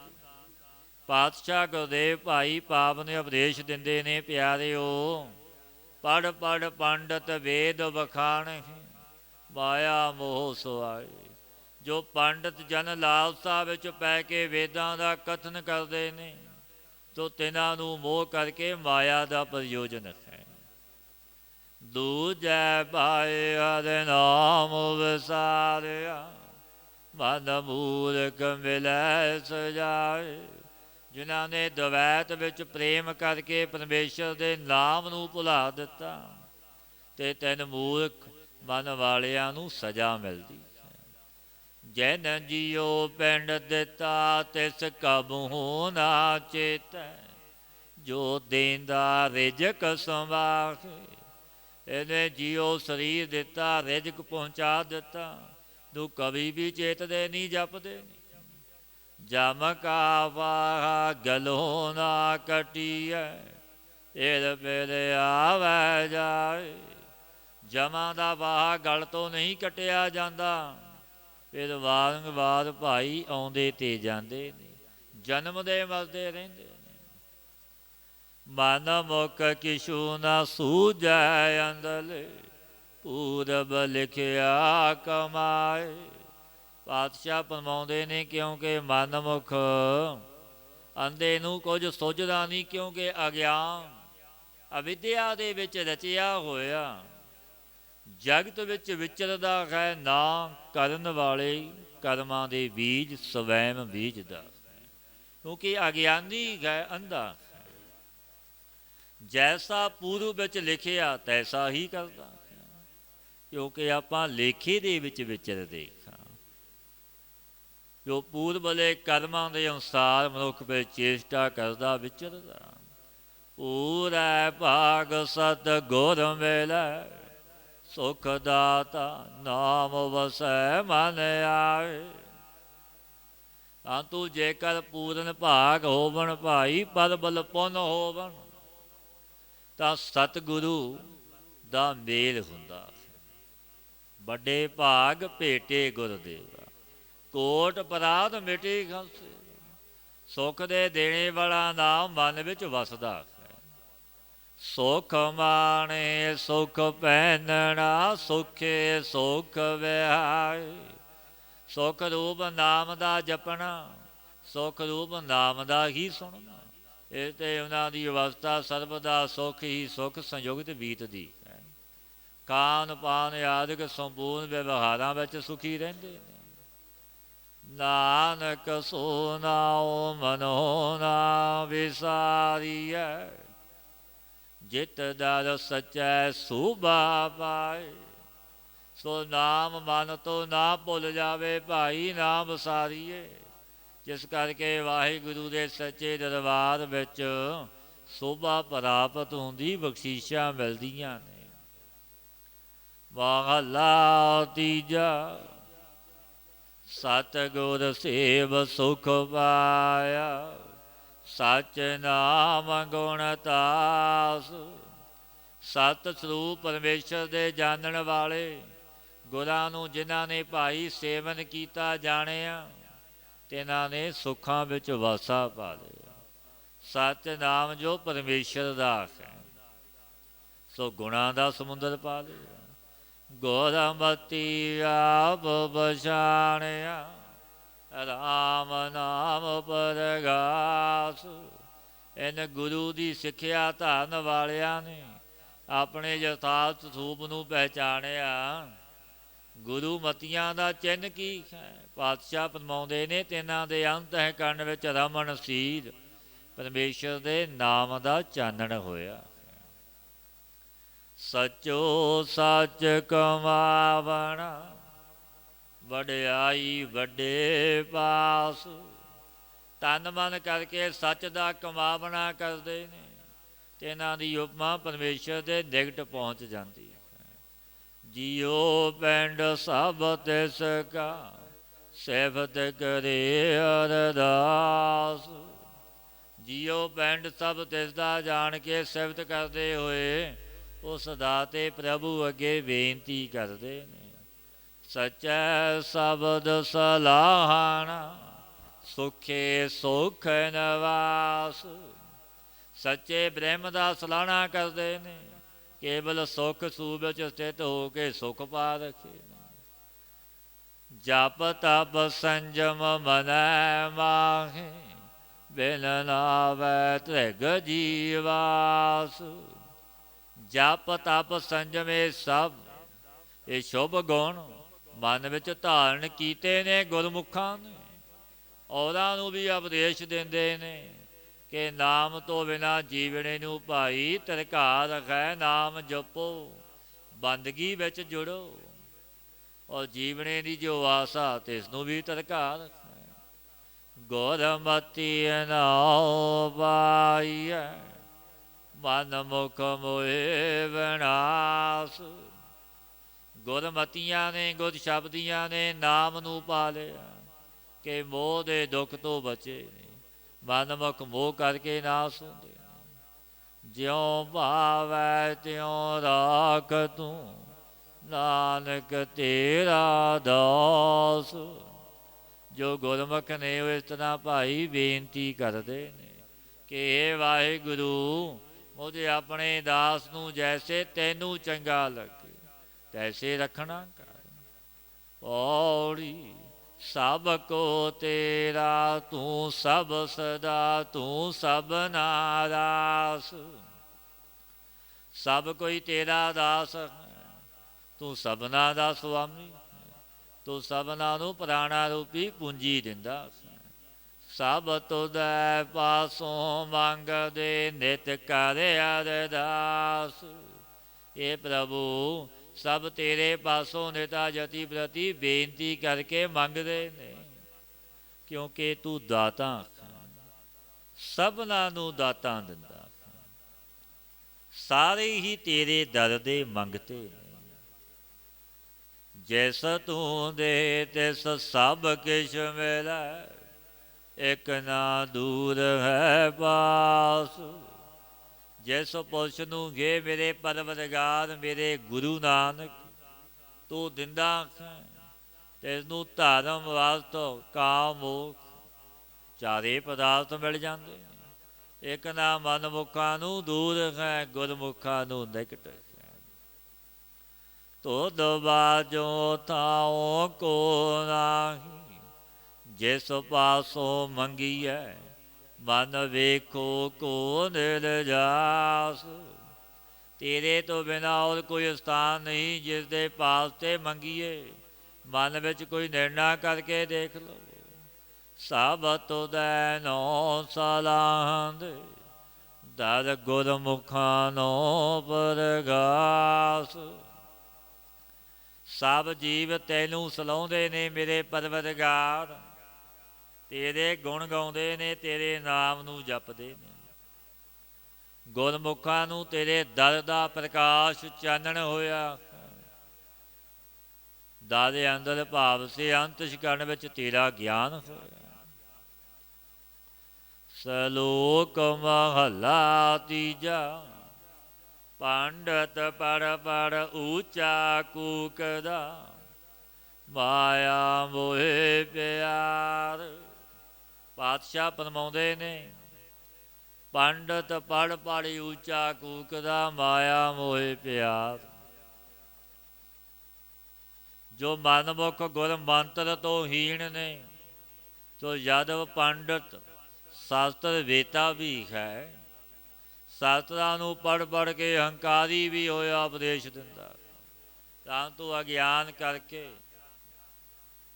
ਪਾਤਸ਼ਾਹ ਗੁਰਦੇਵ ਭਾਈ ਪਾਵਨ ਉਪਦੇਸ਼ ਦਿੰਦੇ ਨੇ, ਪਿਆਰਿਓ, ਪੜ ਪੜ ਪੰਡਤ ਵੇਦ ਵਖਾਣ, ਮਾਇਆ ਮੋਹ ਸੁਆਏ। ਜੋ ਪੰਡਤ ਜਨ ਲਾਲਸਾ ਵਿੱਚ ਪੈ ਕੇ ਵੇਦਾਂ ਦਾ ਕਥਨ ਕਰਦੇ ਨੇ, ਤੋ ਤਿਨਾਂ ਨੂੰ ਮੋਹ ਕਰਕੇ ਮਾਇਆ ਦਾ ਪ੍ਰਯੋਜਨ ਹੈ। ਦੂਜੈ ਭਾਏ ਹਰਿ ਨਾਮ ਵਿਸਾਰਿਆ, ਮਨ ਮੂਰਖ ਮਿਲੈ ਸਜਾਏ। ਜਿਨ੍ਹਾਂ ਨੇ ਦਵੈਤ ਵਿੱਚ ਪ੍ਰੇਮ ਕਰਕੇ ਪਰਮੇਸ਼ਰ ਦੇ ਨਾਮ ਨੂੰ ਭੁਲਾ ਦਿੱਤਾ, ਤੇ ਤਿੰਨ ਮੂਰਖ ਮਨ ਵਾਲਿਆਂ ਨੂੰ ਸਜ਼ਾ ਮਿਲਦੀ ਹੈ। ਜੈਨ ਜੀਓ ਪਿੰਡ ਦਿੱਤਾ, ਤਿਸ ਕਬਹੂ ਨਾ ਚੇਤੈ, ਜੋ ਦੇਂਦਾ ਰਿਜਕ ਸੰਵਾਖੇ। ਇਹਨੇ ਜੀਓ ਸਰੀਰ ਦਿੱਤਾ, ਰਿਜਕ ਪਹੁੰਚਾ ਦਿੱਤਾ, ਤੂੰ ਕਵੀ ਵੀ ਚੇਤਦੇ ਨਹੀਂ, ਜਪਦੇ ਨਹੀਂ। ਜਮ ਕਾ ਵਾਹ ਗਲੋਂ ਨਾ ਕਟੀਐ, ਏਰ ਪੇਰ ਆਵੈ ਜਾਏ। ਜਮਾਂ ਦਾ ਵਾਹ ਗਲ ਤੋਂ ਨਹੀਂ ਕੱਟਿਆ ਜਾਂਦਾ, ਫਿਰ ਵਾਰੰਵਾਰ ਭਾਈ ਆਉਂਦੇ ਤੇ ਜਾਂਦੇ ਨੇ, ਜਨਮਦੇ ਮਰਦੇ ਰਹਿੰਦੇ ਨੇ। ਮਨ ਮੁਖ ਕਿਛੂ ਨਾ ਸੂਝੈ ਅੰਦਲੇ, ਪੂਰਬ ਲਿਖਿਆ ਕਮਾਏ। ਪਾਤਸ਼ਾਹ ਫਰਮਾਉਂਦੇ ਨੇ, ਕਿਉਂਕਿ ਮਨ ਮੁਖ ਅੰਧੇ ਨੂੰ ਕੁਝ ਸੁਝਦਾ ਨਹੀਂ, ਕਿਉਂਕਿ ਅਗਿਆਨ ਅਵਿਦਿਆ ਦੇ ਵਿੱਚ ਰਚਿਆ ਹੋਇਆ ਜਗਤ ਵਿੱਚ ਵਿਚਰਦਾ ਹੈ। ਨਾ ਕਰਨ ਵਾਲੇ ਕਰਮਾਂ ਦੇ ਬੀਜ ਸਵੈਮ ਬੀਜਦਾ ਹੈ, ਕਿਉਂਕਿ ਅਗਿਆਨੀ ਹੈ, ਅੰਧਾ ਹੈ। ਜੈਸਾ ਪੂਰਬ ਵਿੱਚ ਲਿਖਿਆ ਤੈਸਾ ਹੀ ਕਰਦਾ ਹੈ, ਕਿਉਂਕਿ ਆਪਾਂ ਲੇਖੇ ਦੇ ਵਿੱਚ ਵਿਚਰਦੇ ਹਾਂ। ਜੋ ਪੂਰਬਲੇ ਕਰਮਾਂ ਦੇ ਅਨੁਸਾਰ ਮਨੁੱਖ ਵਿੱਚ ਚੇਸ਼ਟਾ ਕਰਦਾ, ਵਿਚਰਦਾ। ਪੂਰੈ ਭਾਗ ਸਤ ਗੁਰ ਮਿਲੈ, ਸੁਖ ਦਾਤਾ ਨਾਮ ਵਸੈ ਮਨ ਆਏ। ਤਾਂ ਤੂੰ ਜੇਕਰ ਪੂਰਨ ਭਾਗ ਹੋਵਣ ਭਾਈ, ਪਰਬਲ ਪੁੰਨ ਹੋਵਣ, ਤਾਂ ਸਤਿਗੁਰੂ ਦਾ ਮੇਲ ਹੁੰਦਾ। ਵੱਡੇ ਭਾਗ ਭੇਟੇ ਗੁਰਦੇਵਾ, ਕੋਟ ਅਪਰਾਧ ਮਿਟੀ ਖਾਸੇ। ਸੁਖ ਦੇ ਦੇਣੇ ਵਾਲਾ ਨਾਮ ਮਨ ਵਿੱਚ ਵਸਦਾ ਹੈ। ਸੁਖ ਮਾਣੇ ਸੁਖ ਪਹਿਨਣਾ, ਸੁਖੇ ਸੁਖ ਵਿਹਾਏ। ਸੁਖ ਰੂਪ ਨਾਮ ਦਾ ਜਪਣਾ, ਸੁਖ ਰੂਪ ਨਾਮ ਦਾ ਹੀ ਸੁਣਨਾ। ਇਹ ਤੇ ਉਹਨਾਂ ਦੀ ਅਵਸਥਾ ਸਰਬਦਾ ਸੁਖ ਹੀ ਸੁਖ ਸੰਯੁਕਤ ਬੀਤਦੀ ਹੈ। ਖਾਣ ਪਾਨ ਆਦਿਕ ਸੰਪੂਰਨ ਵਿਵਹਾਰਾਂ ਵਿੱਚ ਸੁਖੀ ਰਹਿੰਦੇ ਨੇ। ਨਾਨਕ ਸੋ ਨਾਉ ਮਨੋ ਨਾ ਵਿਸਾਰੀਐ, ਜਿਤ ਦਰ ਸਚੈ ਸੁਭਾ ਪਾਏ। ਸੋ ਨਾਮ ਮਨ ਤੋਂ ਨਾ ਭੁੱਲ ਜਾਵੇ ਭਾਈ, ਨਾ ਵਿਸਾਰੀਏ। ਜਿਸ ਕਰਕੇ ਵਾਹਿਗੁਰੂ ਦੇ ਸੱਚੇ ਦਰਬਾਰ ਵਿੱਚ ਸੋਭਾ ਪ੍ਰਾਪਤ ਹੁੰਦੀ, ਬਖਸ਼ੀਸ਼ਾਂ ਮਿਲਦੀਆਂ ਨੇ। ਮਹਲਾ ਤੀਜਾ। ਸਤਿਗੁਰ ਸੇਵ ਸੁਖ ਪਾਇਆ, ਸਚ ਨਾਮ ਗੁਣ ਤਾਸ। ਸਤ ਸਰੂਪ ਪਰਮੇਸ਼ਰ ਦੇ ਜਾਣਨ ਵਾਲੇ ਗੁਰਾਂ ਨੂੰ ਜਿਨ੍ਹਾਂ ਨੇ ਭਾਈ ਸੇਵਨ ਕੀਤਾ ਜਾਣਿਆ, ਤਿਨਾਂ ਨੇ ਸੁੱਖਾਂ ਵਿੱਚ ਵਾਸਾ ਪਾ ਲਿਆ। ਸੱਚ ਨਾਮ ਜੋ ਪਰਮੇਸ਼ਰ ਦਾ ਹੈ, ਸੋ ਗੁਣਾਂ ਦਾ ਸਮੁੰਦਰ ਪਾ ਲਿਆ। ਗੁਰਮਤਿ ਆਪ ਪਛਾਣਿਆ, ਰਾਮ ਨਾਮ ਪਰਗਾਸ। ਇਨ ਗੁਰੂ ਦੀ ਸਿੱਖਿਆ ਧਾਰਨ ਵਾਲਿਆਂ ਨੇ ਆਪਣੇ ਯਥਾਰਥ ਸਰੂਪ ਨੂੰ ਪਹਿਚਾਣਿਆ। ਗੁਰੂ ਮਤੀਆਂ ਦਾ ਚਿੰਨ੍ਹ ਕੀ ਹੈ? ਪਾਤਸ਼ਾਹ ਫਰਮਾਉਂਦੇ ਨੇ, ਤਿੰਨਾਂ ਦੇ ਅੰਤਹਿਕਰਨ ਵਿੱਚ ਰਮਨ ਸੀਰ ਪਰਮੇਸ਼ਰ ਦੇ ਨਾਮ ਦਾ ਚਾਨਣ ਹੋਇਆ। ਸਚੋ ਸੱਚ ਕਮਾਵਣਾ, ਵਡਿਆਈ ਵੱਡੇ ਪਾਸ। ਤਨ ਮਨ ਕਰਕੇ ਸੱਚ ਦਾ ਕਮਾਵਣਾ ਕਰਦੇ ਨੇ, ਤਿੰਨਾਂ ਦੀ ਉਪਮਾ ਪਰਮੇਸ਼ਰ ਦੇ ਨਿਕਟ ਪਹੁੰਚ ਜਾਂਦੀ ਹੈ। ਜਿਉ ਪਿੰਡ ਸਭ ਤਿਸ ਕਾ, ਸਿਫਤ ਕਰੇ ਅਰਦਾਸ। ਜਿਉ ਪਿੰਡ ਸਭ ਤਿਸ ਦਾ ਜਾਣ ਕੇ ਸਿਫਤ ਕਰਦੇ ਹੋਏ ਉਸ ਦਾਤੇ ਪ੍ਰਭੂ ਅੱਗੇ ਬੇਨਤੀ ਕਰਦੇ ਨੇ। ਸਚੈ ਸ਼ਬਦ ਸਲਾਹਣਾ, ਸੁਖੇ ਸੁਖ ਨਿਵਾਸ। ਸੱਚੇ ਬ੍ਰਹਮ ਦਾ ਸਲਾਹਣਾ ਕਰਦੇ ਨੇ, ਕੇਵਲ ਸੁੱਖ ਸੂਬ ਵਿੱਚ ਸਥਿਤ ਹੋ ਕੇ ਸੁੱਖ ਪਾ ਰੱਖੇ। ਜਪ ਤਪ ਸੰਜਮ ਮਨੈ ਮਾਹੇ, ਬਿਨ ਨਾਵੈ ਤ੍ਰਿਗ ਜੀਵਾਸ। ਜਪ ਤਪ ਸੰਜਮ ਇਹ ਸਭ, ਇਹ ਸ਼ੁਭ ਗੁਣ ਮਨ ਵਿੱਚ ਧਾਰਨ ਕੀਤੇ ਨੇ ਗੁਰਮੁਖਾਂ ਨੇ। ਔਰਾਂ ਨੂੰ ਵੀ ਉਪਦੇਸ਼ ਦਿੰਦੇ ਨੇ ਕਿ ਨਾਮ ਤੋਂ ਬਿਨਾਂ ਜੀਵਣੇ ਨੂੰ ਭਾਈ ਧਿਰਕਾ ਰੱਖੈ। ਨਾਮ ਜਪੋ, ਬੰਦਗੀ ਵਿੱਚ ਜੁੜੋ, ਔਰ ਜੀਵਣੇ ਦੀ ਜੋ ਆਸਾ ਤੇ ਇਸ ਨੂੰ ਵੀ ਧਿਰਕਾ ਰੱਖੈ। ਗੁਰਮਤਿ ਨਾਉ ਪਾਈਐ, ਮਨ ਮੁਖ ਮੋਏ ਵਿਨਾਸ਼। ਗੁਰਮਤੀਆਂ ਨੇ, ਗੁਰ ਸ਼ਬਦੀਆਂ ਨੇ ਨਾਮ ਨੂੰ ਪਾ ਲਿਆ ਕਿ ਮੋਹ ਦੇ ਦੁੱਖ ਤੋਂ ਬਚੇ ਨੇ। ਮਨ ਮੁਖ ਮੋਹ ਕਰਕੇ ਨਾਸ ਹੁੰਦੇ ਨੇ। ਜਿਉ ਭਾਵੈ ਤਿਉ ਰਾਖ ਤੂੰ, ਨਾਨਕ ਤੇਰਾ ਦਾਸ। ਜੋ ਗੁਰਮੁਖ ਨੇ ਉਹ ਇਸ ਤਰ੍ਹਾਂ ਭਾਈ ਬੇਨਤੀ ਕਰਦੇ ਨੇ ਕਿ ਇਹ ਵਾਹਿਗੁਰੂ, ਉਹਦੇ ਆਪਣੇ ਦਾਸ ਨੂੰ ਜੈਸੇ ਤੈਨੂੰ ਚੰਗਾ ਲੱਗੇ ਤੈਸੇ ਰੱਖਣਾ ਕਰ। ਪੌੜੀ ਸਭ ਕੋ ਤੇਰਾ, ਤੂੰ ਸਭ ਸਦਾ, ਤੂੰ ਸਭਨਾ ਦਾਸ। ਸਭ ਕੋਈ ਤੇਰਾ ਦਾਸ ਹੈ, ਤੂੰ ਸਭਨਾ ਦਾ ਸੁਆਮੀ ਹੈ। ਤੂੰ ਸਭਨਾ ਨੂੰ ਪ੍ਰਾਣਾ ਰੂਪੀ ਪੂੰਜੀ ਦਿੰਦਾ। ਸਭ ਤੁਧੈ ਪਾਸੋਂ ਮੰਗਦੇ, ਨਿਤ ਕਰ ਅਰਦਾਸ। ਇਹ ਪ੍ਰਭੂ ਸਭ ਤੇਰੇ ਪਾਸੋਂ ਨਿਤਾ ਜਤੀ ਪ੍ਰਤੀ ਬੇਨਤੀ ਕਰਕੇ ਮੰਗਦੇ ਨੇ, ਕਿਉਂਕਿ ਤੂੰ ਦਾਤਾ ਸਭਨਾਂ ਨੂੰ ਦਾਤਾ ਦਿੰਦਾ। ਸਾਰੇ ਹੀ ਤੇਰੇ ਦਰ ਦੇ ਮੰਗਤੇ ਨੇ। ਜੈਸ ਤੂੰ ਦੇ ਤਿਸ ਸਭ ਕਿਛ ਮਿਲੈ, ਇੱਕ ਨਾ ਦੂਰ ਹੈ ਪਾਸ। ਜਿਸ ਪੁਰਸ਼ ਨੂੰ ਗੇ ਮੇਰੇ ਪਰਵਰਦਗਾਰ, ਮੇਰੇ ਗੁਰੂ ਨਾਨਕ ਤੂੰ ਦਿੰਦਾ ਹੈ, ਤੇ ਇਸ ਨੂੰ ਧਰਮ ਵਸਤ ਕਾਮ ਮੋਖ ਚਾਰੇ ਪਦਾਰਥ ਮਿਲ ਜਾਂਦੇ ਨੇ। ਇੱਕ ਨਾ ਮਨਮੁਖਾਂ ਨੂੰ ਦੂਰ ਹੈ, ਗੁਰਮੁਖਾਂ ਨੂੰ ਨਿਕਟ ਹੈ। ਤੁਧ ਬਾਝੋਂ ਥਾਉ ਕੋ ਨਾਹੀ, ਜਿਸ ਪਾਸੋਂ ਮੰਗੀਐ ਮਨ ਵੇਖੋ ਕੋ ਨਿਰਜਾਸ। ਤੇਰੇ ਤੋਂ ਬਿਨਾਂ ਹੋਰ ਕੋਈ ਸਥਾਨ ਨਹੀਂ ਜਿਸ ਦੇ ਪਾਸ ਤੇ ਮੰਗੀਏ। ਮਨ ਵਿੱਚ ਕੋਈ ਨਿਰਣਾ ਕਰਕੇ ਦੇਖ ਲਓ। ਸਭ ਤੁਧੈ ਨੋ ਸਲਾਹੰਦ, ਦਰ ਗੁਰਮੁਖਾਂ ਨੋ ਪਰਗਾਸ। ਸਭ ਜੀਵ ਤੈਨੂੰ ਸਲਾਹੁੰਦੇ ਨੇ ਮੇਰੇ ਪਰਵਰਦਗਾਰ, ਤੇਰੇ ਗੁਣ ਗਾਉਂਦੇ ਨੇ, ਤੇਰੇ ਨਾਮ ਨੂੰ ਜਪਦੇ ਨੇ। ਗੁਰਮੁਖਾਂ ਨੂੰ ਤੇਰੇ ਦਰ ਦਾ ਪ੍ਰਕਾਸ਼ ਚਾਨਣ ਹੋਇਆ। ਦਰ ਅੰਦਰ ਭਾਵ ਸੇ ਅੰਤਿਸ਼ਕਰਨ ਵਿੱਚ ਤੇਰਾ ਗਿਆਨ ਹੋਇਆ। ਸਲੋਕ ਮਹਲਾ ਤੀਜਾ, ਪੰਡਤ ਪੜ੍ਹ ਪੜ੍ਹ ਊਚਾ ਕੂਕਦਾ, ਮਾਇਆ ਮੋਹਿ ਪਿਆਰ। ਪਾਤਸ਼ਾਹ ਫਰਮਾਉਂਦੇ ਨੇ, ਪੰਡਤ ਪੜ੍ਹ ਪੜ੍ਹ ਊਚਾ ਕੂਕਦਾ, ਮਾਇਆ ਮੋਹਿ ਪਿਆਰ। ਜੋ ਮਨਮੁਖ ਗੁਰ ਮੰਤਰ ਤੋਂ ਹੀਣ ਨੇ, ਸੋ ਯਾਦਵ ਪੰਡਤ ਸ਼ਾਸਤਰ ਵੇਤਾ ਵੀ ਹੈ। ਸ਼ਾਸਤਰਾਂ ਨੂੰ ਪੜ੍ਹ ਪੜ੍ਹ ਕੇ ਹੰਕਾਰੀ ਵੀ ਹੋਇਆ ਉਪਦੇਸ਼ ਦਿੰਦਾ, ਤਾਂ ਤੂੰ ਅਗਿਆਨ ਕਰਕੇ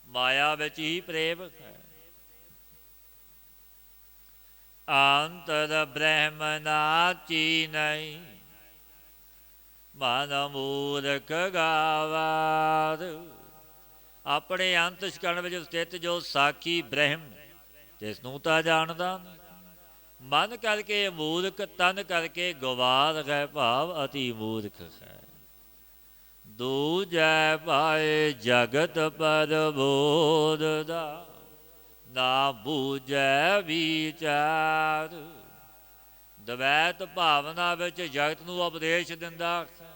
ਮਾਇਆ ਵਿੱਚ ਹੀ ਪ੍ਰੇਮ ਹੈ। ਅੰਤਰ ਬ੍ਰਹਮ ਨਾਚੀ ਨਹੀਂ, ਮਨ ਮੂਰਖ ਗਾਵਾਰ। ਆਪਣੇ ਅੰਤਸ਼ਕਰਨ ਵਿੱਚ ਸਥਿਤ ਜੋ ਸਾਖੀ ਬ੍ਰਹਮ, ਜਿਸ ਨੂੰ ਤਾਂ ਜਾਣਦਾ ਨਹੀਂ। ਮਨ ਕਰਕੇ ਮੂਰਖ, ਤਨ ਕਰਕੇ ਗਵਾਰ ਹੈ, ਭਾਵ ਅਤੀ ਮੂਰਖ ਹੈ। ਦੂਜੈ ਪਾਏ ਜਗਤ ਪਰ ਬੋਧਦਾ, ਨਾ ਬੂਝੈ ਵਿਚਾਰ। ਦਵੈਤ ਭਾਵਨਾ ਵਿੱਚ ਜਗਤ ਨੂੰ ਉਪਦੇਸ਼ ਦਿੰਦਾ ਹੈ,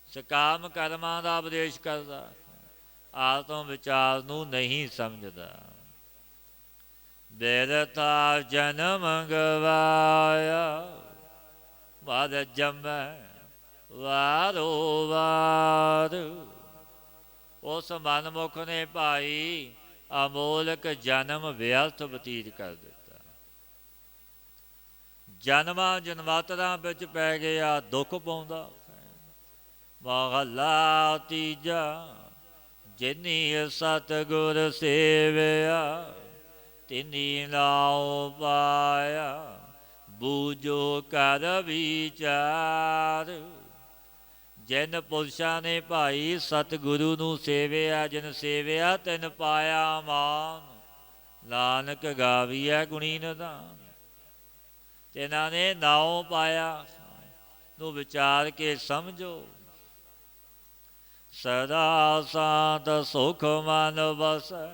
ਸਕਾਮ ਕਰਮਾਂ ਦਾ ਉਪਦੇਸ਼ ਕਰਦਾ ਹੈ, ਆਤਮ ਵਿਚਾਰ ਨੂੰ ਨਹੀਂ ਸਮਝਦਾ। ਬਿਰਥਾ ਜਨਮ ਗਵਾਇਆ, ਵਰ ਜੰਮੈ ਵਾਰੋ ਵਾਰ। ਉਸ ਮਨਮੁਖ ਨੇ ਭਾਈ ਅਮੋਲਕ ਜਨਮ ਵਿਅਰਥ ਬਤੀਤ ਕਰ ਦਿੱਤਾ। ਜਨਮਾਂ ਜਨਮਾਤਰਾਂ ਵਿੱਚ ਪੈ ਗਿਆ, ਦੁੱਖ ਪਾਉਂਦਾ। ਮਹਲਾ ਤੀਜਾ, ਜਿਨੀ ਸਤਿਗੁਰ ਸੇਵਿਆ, ਤਿਨੀ ਨਾਉ ਪਾਇਆ, ਬੂਝੋ ਕਰ ਵਿਚਾਰ। ਜਿਨ ਪੁਰਸ਼ਾਂ ਨੇ ਭਾਈ ਸਤਿਗੁਰੂ ਨੂੰ ਸੇਵਿਆ, ਜਿਨ ਸੇਵਿਆ ਤਿਨ ਪਾਇਆ ਮਾਨ। ਨਾਨਕ ਗਾਵੀਐ ਗੁਣੀ ਨਿਧਾਨ। ਤਿਨਾਂ ਨੇ ਨਾਉ ਪਾਇਆ ਨੂੰ ਵਿਚਾਰ ਕੇ ਸਮਝੋ। ਸਦਾ ਸਾਂਤ ਸੁਖ ਮਨ ਵਸੈ,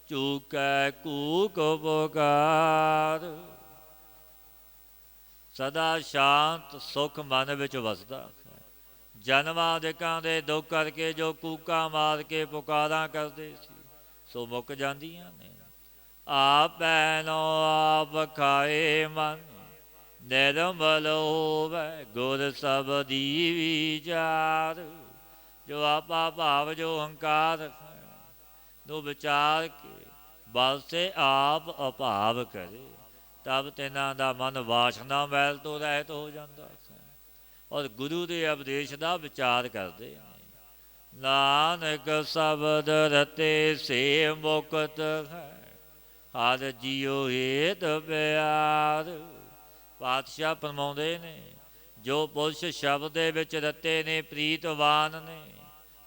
ਚੂਕੈ ਕੂਕ ਪੁਕਾਰ। ਸਦਾ ਸ਼ਾਂਤ ਸੁਖ ਮਨ ਵਿੱਚ ਵਸਦਾ। ਜਨਮਾਂ ਦੇਕਾਂ ਦੇ ਦੁੱਖ ਕਰਕੇ ਜੋ ਕੂਕਾਂ ਮਾਰ ਕੇ ਪੁਕਾਰਾਂ ਕਰਦੇ ਸੀ, ਸੋ ਮੁੱਕ ਜਾਂਦੀਆਂ ਨੇ। ਆਪੈ ਨੋ ਆਪ ਖਾਏ ਮਨ, ਨਿਰਮਲ ਹੋਵੈ ਗੁਰ ਸਬਦੀ ਵਿਚਾਰ। ਜੋ ਆਪਾ ਭਾਵ ਜੋ ਹੰਕਾਰ ਨੂੰ ਵਿਚਾਰ ਕੇ ਬਸੇ ਆਪ ਅਭਾਵ ਕਰੇ, ਤਬ ਤਿਨਾਂ ਦਾ ਮਨ ਵਾਸ਼ਨਾ ਮੈਲ ਤੋਂ ਰਹਿਤ ਹੋ ਜਾਂਦਾ ਔਰ ਗੁਰੂ ਦੇ ਉਪਦੇਸ਼ ਦਾ ਵਿਚਾਰ ਕਰਦੇ ਨੇ। ਨਾਨਕ ਸ਼ਬਦ ਰਤੇ ਸੇ ਮੁਕਤ ਹੈ, ਹਰ ਜੀਉ ਹੇਤ ਪਿਆਰ। ਪਾਤਸ਼ਾਹ ਫਰਮਾਉਂਦੇ ਨੇ, ਜੋ ਪੁਰਸ਼ ਸ਼ਬਦ ਦੇ ਵਿੱਚ ਰਤੇ ਨੇ, ਪ੍ਰੀਤਵਾਨ ਨੇ,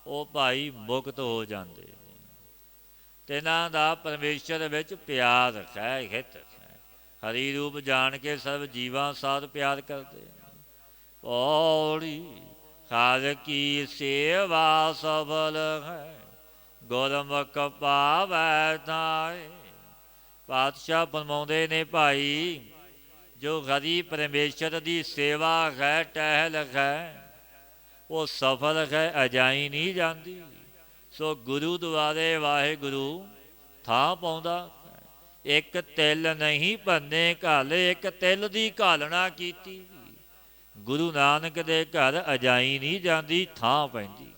ਉਹ ਭਾਈ ਮੁਕਤ ਹੋ ਜਾਂਦੇ ਨੇ। ਤਿਨਾਂ ਦਾ ਪਰਮੇਸ਼ਰ ਵਿੱਚ ਪਿਆਰ ਹੈ, ਹਿਤ ਹੈ। ਹਰੀ ਰੂਪ ਜਾਣ ਕੇ ਸਰਬ ਜੀਵਾਂ ਸਾਧ ਪਿਆਰ ਕਰਦੇ ਨੇ। ਪੌੜੀ ਹਰ ਕੀ ਸੇਵਾ ਸਫਲ ਹੈ, ਗੁਰਮੁਖ ਪਾਵੈ ਥਾਏ। ਪਾਤਸ਼ਾਹ ਫਰਮਾਉਂਦੇ ਨੇ, ਭਾਈ ਜੋ ਹਰੀ ਪਰਮੇਸ਼ਰ ਦੀ ਸੇਵਾ ਹੈ, ਟਹਿਲ ਹੈ, ਉਹ ਸਫਲ ਹੈ, ਅਜਾਈ ਨਹੀਂ ਜਾਂਦੀ। ਸੋ ਗੁਰੂ ਦੁਆਰੇ ਵਾਹਿਗੁਰੂ ਥਾਂ ਪਾਉਂਦਾ। ਇੱਕ ਤਿਲ ਨਹੀਂ ਭੰਨੇ ਘਾਲ, ਇੱਕ ਤਿਲ ਦੀ ਘਾਲਣਾ ਕੀਤੀ। ਗੁਰੂ ਨਾਨਕ ਦੇ ਘਰ ਅਜਾਈ ਨਹੀਂ ਜਾਂਦੀ, ਥਾਂ ਪੈਂਦੀ।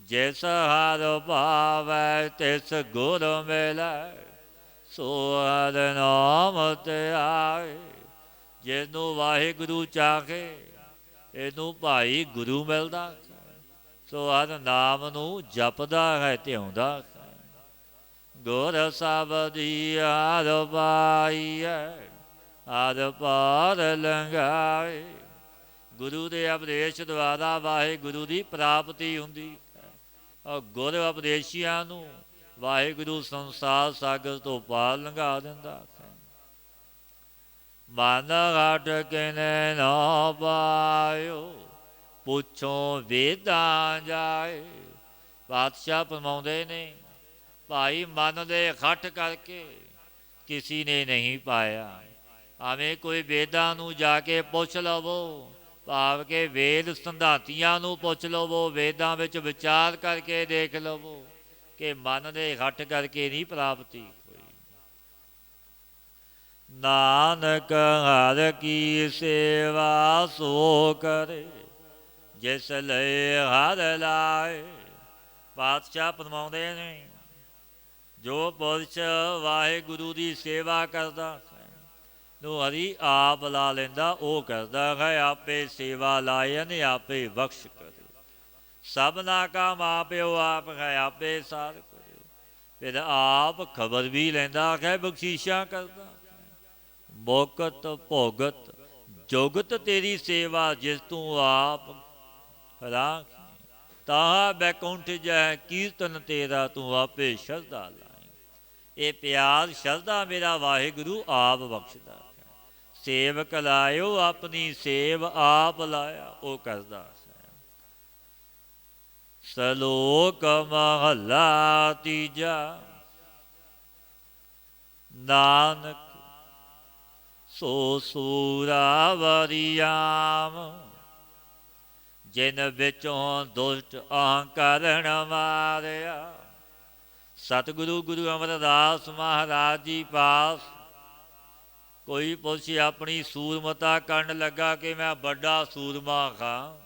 ਜਿਸ ਹਰ ਭਾਵੈ ਤਿਸ ਗੁਰ ਮਿਲੈ, ਸੋ ਹਰ ਨਾਮ ਧਿਆਏ। ਜਿਹਨੂੰ ਵਾਹਿਗੁਰੂ ਚਾਹੇ ਇਹਨੂੰ ਭਾਈ ਗੁਰੂ ਮਿਲਦਾ। ਸੋ ਹਰ ਨਾਮ ਨੂੰ ਜਪਦਾ ਹੈ, ਧਿਆਉਂਦਾ ਹੈ। ਗੁਰ ਸਬਦੀ ਹਰ ਪਾਈਐ, ਹਰ ਪਾਰ ਲੰਘਾਏ। ਗੁਰੂ ਦੇ ਉਪਦੇਸ਼ ਦੁਆਰਾ ਵਾਹਿਗੁਰੂ ਦੀ ਪ੍ਰਾਪਤੀ ਹੁੰਦੀ ਹੈ। ਔਰ ਗੁਰ ਉਪਦੇਸ਼ੀਆਂ ਨੂੰ ਵਾਹਿਗੁਰੂ ਸੰਸਾਰ ਸਾਗਰ ਤੋਂ ਪਾਰ ਲੰਘਾ ਦਿੰਦਾ ਹੈ। ਮਨ ਹਟ ਕਿਨੇ ਨਾ ਪਾਇਓ, ਪੁੱਛੋ ਵੇਦਾਂ ਜਾਏ। ਪਾਤਸ਼ਾਹ ਫਰਮਾਉਂਦੇ ਨੇ ਭਾਈ ਮਨ ਦੇ ਖੱਟ ਕਰਕੇ ਕਿਸੀ ਨੇ ਨਹੀਂ ਪਾਇਆ। ਭਾਵੇਂ ਕੋਈ ਵੇਦਾਂ ਨੂੰ ਜਾ ਕੇ ਪੁੱਛ ਲਵੋ, ਭਾਵ ਕਿ ਵੇਦ ਸਿਧਾਂਤੀਆਂ ਨੂੰ ਪੁੱਛ ਲਵੋ, ਵੇਦਾਂ ਵਿੱਚ ਵਿਚਾਰ ਕਰਕੇ ਦੇਖ ਲਵੋ ਕਿ ਮਨ ਦੇ ਖੱਟ ਕਰਕੇ ਨਹੀਂ ਪ੍ਰਾਪਤੀ ਹੋਈ। ਨਾਨਕ ਹਰ ਕੀ ਸੇਵਾ ਸੋ ਕਰੇ, ਜਿਸ ਲਈ ਹਰ ਲਾਏ। ਪਾਤਸ਼ਾਹ ਫਰਮਾਉਂਦੇ ਨੇ ਜੋ ਪੁਰਸ਼ ਵਾਹਿਗੁਰੂ ਦੀ ਸੇਵਾ ਕਰਦਾ ਹੈ ਨੂੰ ਹਰੀ ਆਪ ਲਾ ਲੈਂਦਾ, ਉਹ ਕਰਦਾ ਹੈ ਆਪੇ ਸੇਵਾ ਲਾਇਨ ਆਪੇ ਬਖਸ਼ ਕਰੇ। ਸਭਨਾ ਕਾ ਮਾਂ ਪਿਓ ਆਪ ਹੈ, ਆਪੇ ਸਾਰ ਕਰੇ। ਫਿਰ ਆਪ ਖਬਰ ਵੀ ਲੈਂਦਾ ਹੈ, ਬਖਸ਼ੀਸ਼ਾਂ ਕਰਦਾ ਹੈ। ਮੁਕਤ ਭੋਗਤ ਜੁਗਤ ਤੇਰੀ ਸੇਵਾ, ਜਿਸ ਤੂੰ ਆਪ ਰਾਖ। ਤਾਹਾ ਬੈਕੁੰਠ ਜੈ ਕੀਰਤਨ ਤੇਰਾ, ਤੂੰ ਆਪੇ ਸ਼ਰਧਾ ਲਾਈ। ਇਹ ਪਿਆਰ ਸ਼ਰਧਾ ਮੇਰਾ ਵਾਹਿਗੁਰੂ ਆਪ ਬਖਸ਼ਦਾ ਹੈ। ਸੇਵਕ ਲਾਇਓ ਆਪਣੀ ਸੇਵ ਆਪ ਲਾਇਆ, ਉਹ ਕਰਦਾ ਹੈ। ਸਲੋਕ ਮਹਲਾ ਤੀਜਾ। ਨਾਨਕ ਸੋ ਸੂਰਾ ਵਰਿਆਮ, ਜਿਨ ਵਿੱਚੋਂ ਦੁਸ਼ਟ ਅਹੰਕਾਰਨ ਮਾਰਿਆ। ਸਤਿਗੁਰੂ ਗੁਰੂ ਅਮਰਦਾਸ ਮਹਾਰਾਜ ਜੀ ਪਾਸ ਕੋਈ ਪੁਰਸ਼ ਆਪਣੀ ਸੂਰਮਤਾ ਕਰਨ ਲੱਗਾ ਕਿ ਮੈਂ ਵੱਡਾ ਸੂਰਮਾ ਖਾਂ।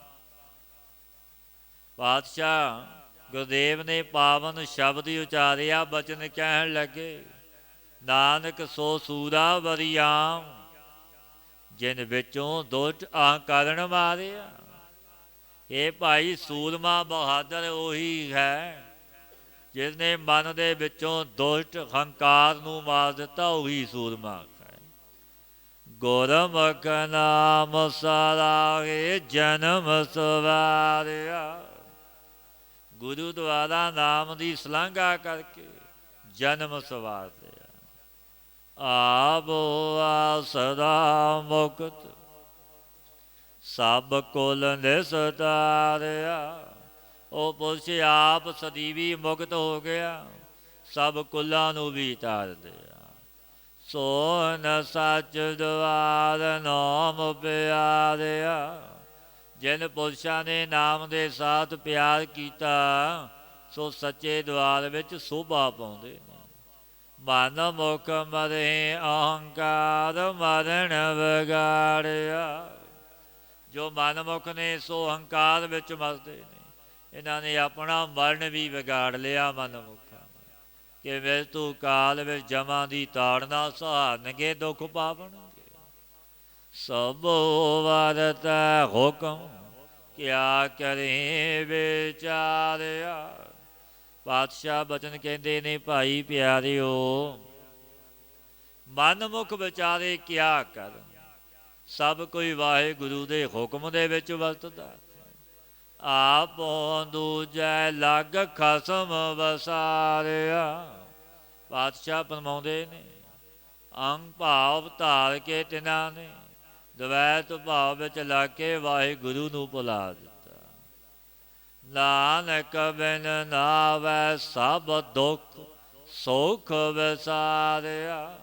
ਪਾਤਸ਼ਾਹ ਗੁਰਦੇਵ ਨੇ ਪਾਵਨ ਸ਼ਬਦ ਉਚਾਰਿਆ, ਬਚਨ ਕਹਿਣ ਲੱਗੇ ਨਾਨਕ ਸੋ ਸੂਰਾ ਵਰਿਆਮ, ਜਿਨ ਵਿੱਚੋਂ ਦੁਸ਼ਟ ਅਹੰਕਾਰਨ ਮਾਰਿਆ। ਇਹ ਭਾਈ ਸੂਰਮਾ ਬਹਾਦਰ ਉਹੀ ਹੈ ਜਿਸ ਨੇ ਮਨ ਦੇ ਵਿੱਚੋਂ ਦੁਸ਼ਟ ਹੰਕਾਰ ਨੂੰ ਮਾਰ ਦਿੱਤਾ, ਉਹੀ ਸੂਰਮਾ ਹੈ। ਗੁਰਮੁਖ ਨਾਮ ਸਰਾਗੇ ਜਨਮ ਸਵਾਰਿਆ। ਗੁਰੂ ਦੁਆਰਾ ਨਾਮ ਦੀ ਸਲਾਘਾ ਕਰਕੇ ਜਨਮ ਸਵਾਰ ਲਿਆ। ਆਬੋ ਆਸਰਾ ਮੁਕਤ ਸਭ ਕੁਲ ਨਿਸਤਾਰਿਆ। ਉਹ ਪੁਰਸ਼ ਆਪ ਸਦੀਵੀ ਮੁਕਤ ਹੋ ਗਿਆ, ਸਭ ਕੁਲਾਂ ਨੂੰ ਵੀ ਤਾਰ ਦਿਆ। ਸੋਨ ਸੱਚ ਦੁਆਰ ਨਾਮ ਪਿਆਰਿਆ। ਜਿਨ ਪੁਰਸ਼ਾਂ ਨੇ ਨਾਮ ਦੇ ਸਾਥ ਪਿਆਰ ਕੀਤਾ, ਸੋ ਸੱਚੇ ਦੁਆਰ ਵਿੱਚ ਸ਼ੋਭਾ ਪਾਉਂਦੇ ਨੇ। ਮਨ ਮੁਖ ਮਰੇ ਅਹੰਕਾਰ ਮਰਨ ਵਿਗਾੜਿਆ। ਜੋ ਮਨਮੁਖ ਨੇ ਸੋ ਅਹੰਕਾਰ ਵਿੱਚ ਮਰਦੇ ਨੇ। ਇਹਨਾਂ ਨੇ ਆਪਣਾ ਮਰਨ ਵੀ ਵਿਗਾੜ ਲਿਆ ਮਨਮੁਖਾਂ ਨੇ, ਕਿ ਵੇ ਤੂੰ ਕਾਲ ਵਿੱਚ ਜਮਾਂ ਦੀ ਤਾੜਨਾ ਸਹਾਰਨਗੇ, ਦੁੱਖ ਪਾਵਣਗੇ। ਸਭ ਵਰਤ ਹੁਕਮ ਕਿਆ ਕਰੇ ਵਿਚਾਰਿਆ। ਪਾਤਸ਼ਾਹ ਬਚਨ ਕਹਿੰਦੇ ਨੇ ਭਾਈ ਪਿਆਰਿਓ, ਮਨਮੁਖ ਵਿਚਾਰੇ ਕਿਆ ਕਰਨ। ਸਭ ਕੋਈ ਵਾਹਿਗੁਰੂ ਦੇ ਹੁਕਮ ਦੇ ਵਿੱਚ ਵਰਤਦਾ। ਆਪੋ ਦੂਜੈ ਲੱਗ ਖਸਮ ਵਸਾਰਿਆ। ਪਾਤਸ਼ਾਹ ਫਰਮਾਉਂਦੇ ਨੇ ਅੰਗ ਭਾਵ ਧਾਰ ਕੇ ਤਿਨਾਂ ਨੇ ਦਵੈਤ ਭਾਵ ਵਿੱਚ ਲੱਗ ਕੇ ਵਾਹਿਗੁਰੂ ਨੂੰ ਭੁਲਾ ਦਿੱਤਾ। ਨਾਨਕ ਬਿਨ ਨਾਵੈ ਸਭ ਦੁੱਖ ਸੁਖ ਵਿਸਾਰਿਆ।